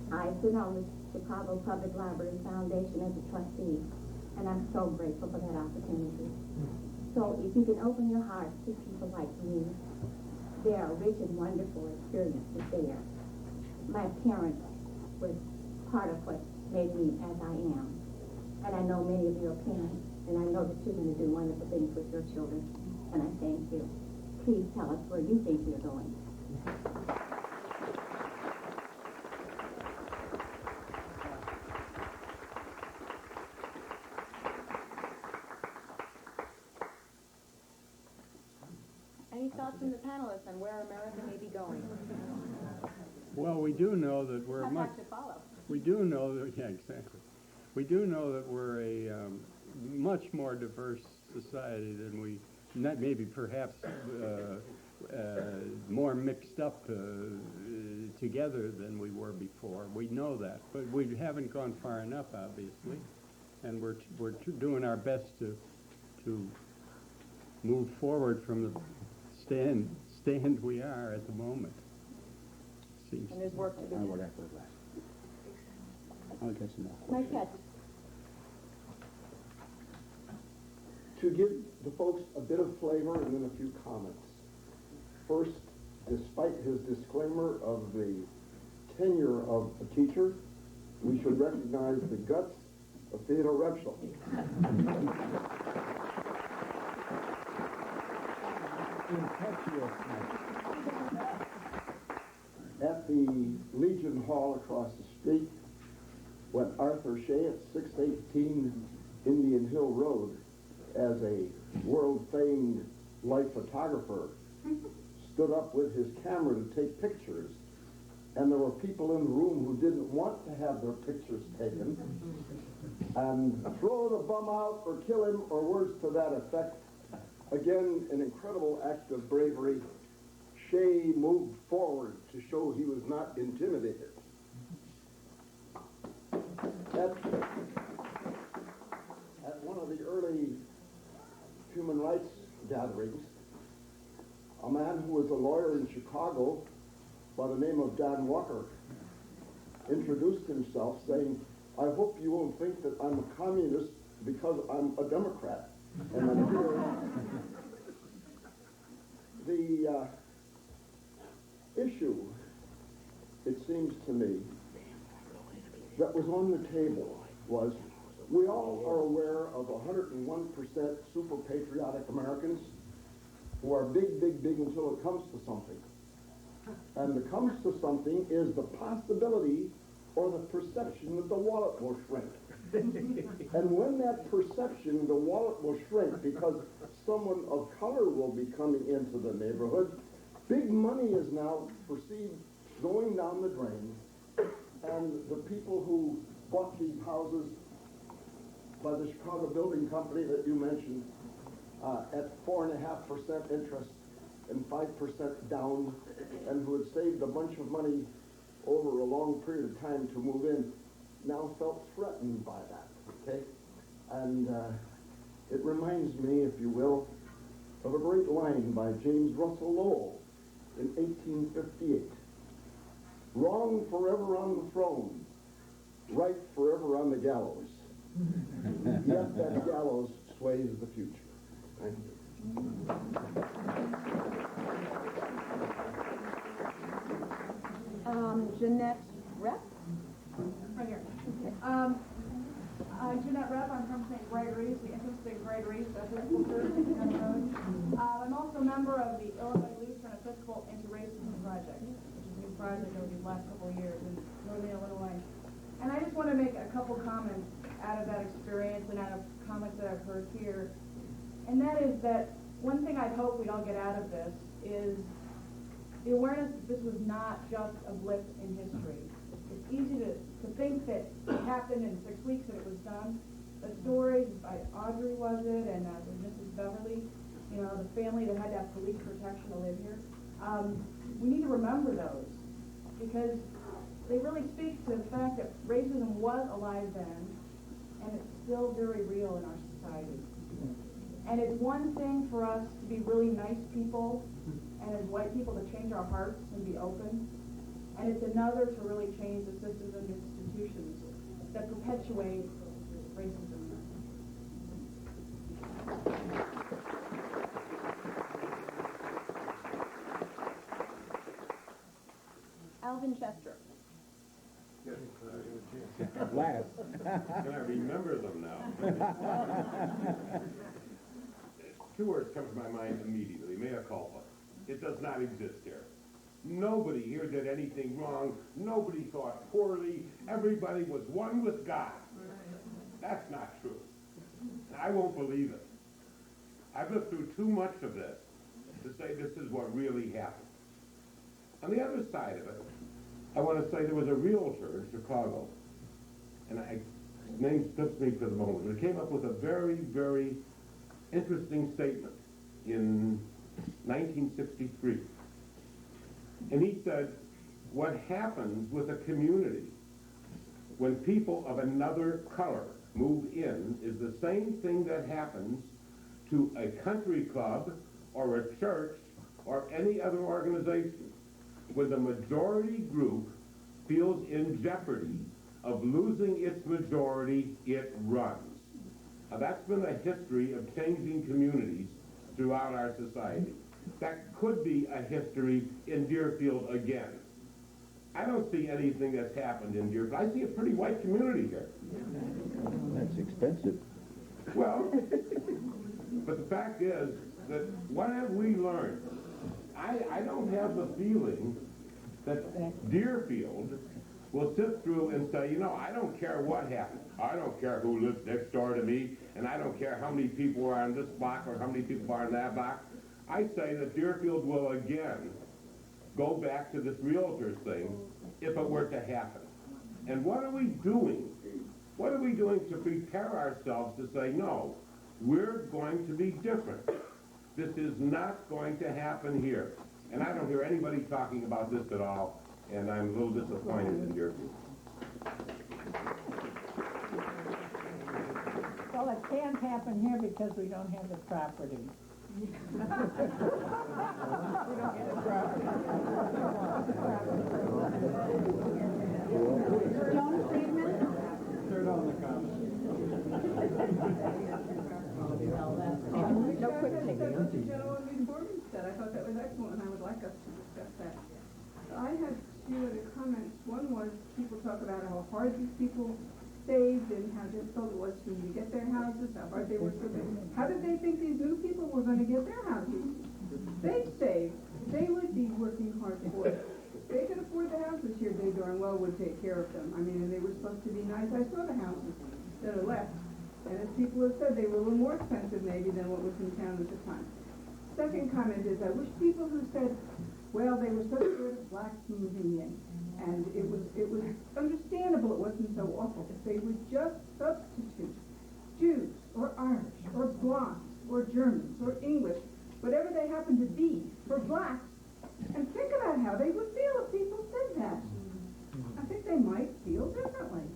I sit on the Chicago Public Library Foundation as a trustee, and I'm so grateful for that opportunity. So if you can open your hearts to people like me, there are rich and wonderful experiences there. My parents was part of what made me as I am. And I know many of you are parents, and I know that you're going to do wonderful things with your children. And I thank you. Please tell us where you think we're going. Any thoughts from the panelists on where America may be going? Well, we do know that we're How much. hard to follow? We do know that, yeah, exactly. We do know that we're a much more diverse society than we, not maybe perhaps more mixed up together than we were before. We know that, but we haven't gone far enough, obviously, and we're doing our best to move forward from the stand we are at the moment. And there's work to be done. Nice catch. To give the folks a bit of flavor and then a few comments. First, despite his disclaimer of the tenure of a teacher, we should recognize the guts of Theodore Repsholdt. At the Legion Hall across the street, when Arthur Shea at 618 Indian Hill Road, as a world-famed life photographer, stood up with his camera to take pictures, and there were people in the room who didn't want to have their pictures taken, and throw the bum out or kill him, or words to that effect. Again, an incredible act of bravery. Shea moved forward to show he was not intimidated. At one of the early human rights gatherings, a man who was a lawyer in Chicago by the name of Dan Walker introduced himself saying, "I hope you won't think that I'm a communist because I'm a Democrat." And I'm here. The issue, it seems to me, that was on the table was We all are aware of 101% super patriotic Americans who are big, big, big until it comes to something. And the comes to something is the possibility or the perception that the wallet will shrink. And when that perception, the wallet will shrink because someone of color will be coming into the neighborhood, big money is now perceived going down the drain, and the people who bought these houses by the Chicago Building Company that you mentioned at 4.5% interest and 5% down, and who had saved a bunch of money over a long period of time to move in, now felt threatened by that, okay? And it reminds me, if you will, of a great line by James Russell Lowell in 1858. Wrong forever on the throne, right forever on the gallows. Yet that gallows sways the future. Thank you. Jeanette Rep? Right here. Jeanette Rep, I'm from St. Gregory's, the entrance to St. Gregory's Episcopal Church on the road. I'm also a member of the Illinois Lutheran Episcopal Integration Project, which is a new project over these last couple of years in northern Illinois. And I just want to make a couple comments out of that experience and out of comments that I've heard here. And that is that one thing I'd hope we'd all get out of this is the awareness that this was not just a blip in history. It's easy to think that it happened in 6 weeks and it was done. The stories by Audrey, was it, and Mrs. Beverly, you know, the family that had to have police protection to live here. We need to remember those because they really speak to the fact that racism was alive then and it's still very real in our society. And it's one thing for us to be really nice people and as white people to change our hearts and be open. And it's another to really change the systems and institutions that perpetuate racism. Alvin Chester. Last. Can I remember them now? Two words come to my mind immediately. Mea culpa. It does not exist here. Nobody here did anything wrong. Nobody thought poorly. Everybody was one with God. That's not true. I won't believe it. I've lived through too much of this to say this is what really happened. On the other side of it, I want to say there was a realtor in Chicago, and his name slips me for the moment, but he came up with a very, very interesting statement in 1963. And he said, what happens with a community when people of another color move in is the same thing that happens to a country club or a church or any other organization. When the majority group feels in jeopardy of losing its majority, it runs. Now, that's been a history of changing communities throughout our society. That could be a history in Deerfield again. I don't see anything that's happened in Deerfield. I see a pretty white community here. That's expensive. Well, but the fact is that what have we learned? I don't have the feeling that Deerfield will sit through and say, you know, I don't care what happens. I don't care who lives next door to me, and I don't care how many people are on this block or how many people are on that block. I say that Deerfield will again go back to this realtors thing if it were to happen. And what are we doing? What are we doing to prepare ourselves to say, no, we're going to be different. This is not going to happen here. And I don't hear anybody talking about this at all, and I'm a little disappointed in Deerfield. Well, it can't happen here because we don't have the property. We don't get the property. John Friedman? Third on the comment. No quick thing. What the gentleman before me said, I thought that was excellent, and I would like us to discuss that. I had two other comments. One was people talk about how hard these people saved and how difficult it was for them to get their houses, how hard they worked for them. How did they think these new people were going to get their houses? They saved. They would be working hard for it. They could afford the houses here. They darn well would take care of them. I mean, and they were supposed to be nice. I saw the houses that are left. And as people have said, they were a little more expensive maybe than what was in town at the time. Second comment is I wish people who said, well, they were so good at blacks moving in, and it was understandable it wasn't so awful if they would just substitute Jews or Irish or blondes or Germans or English, whatever they happen to be, for blacks, and think about how they would feel if people said that. I think they might feel differently.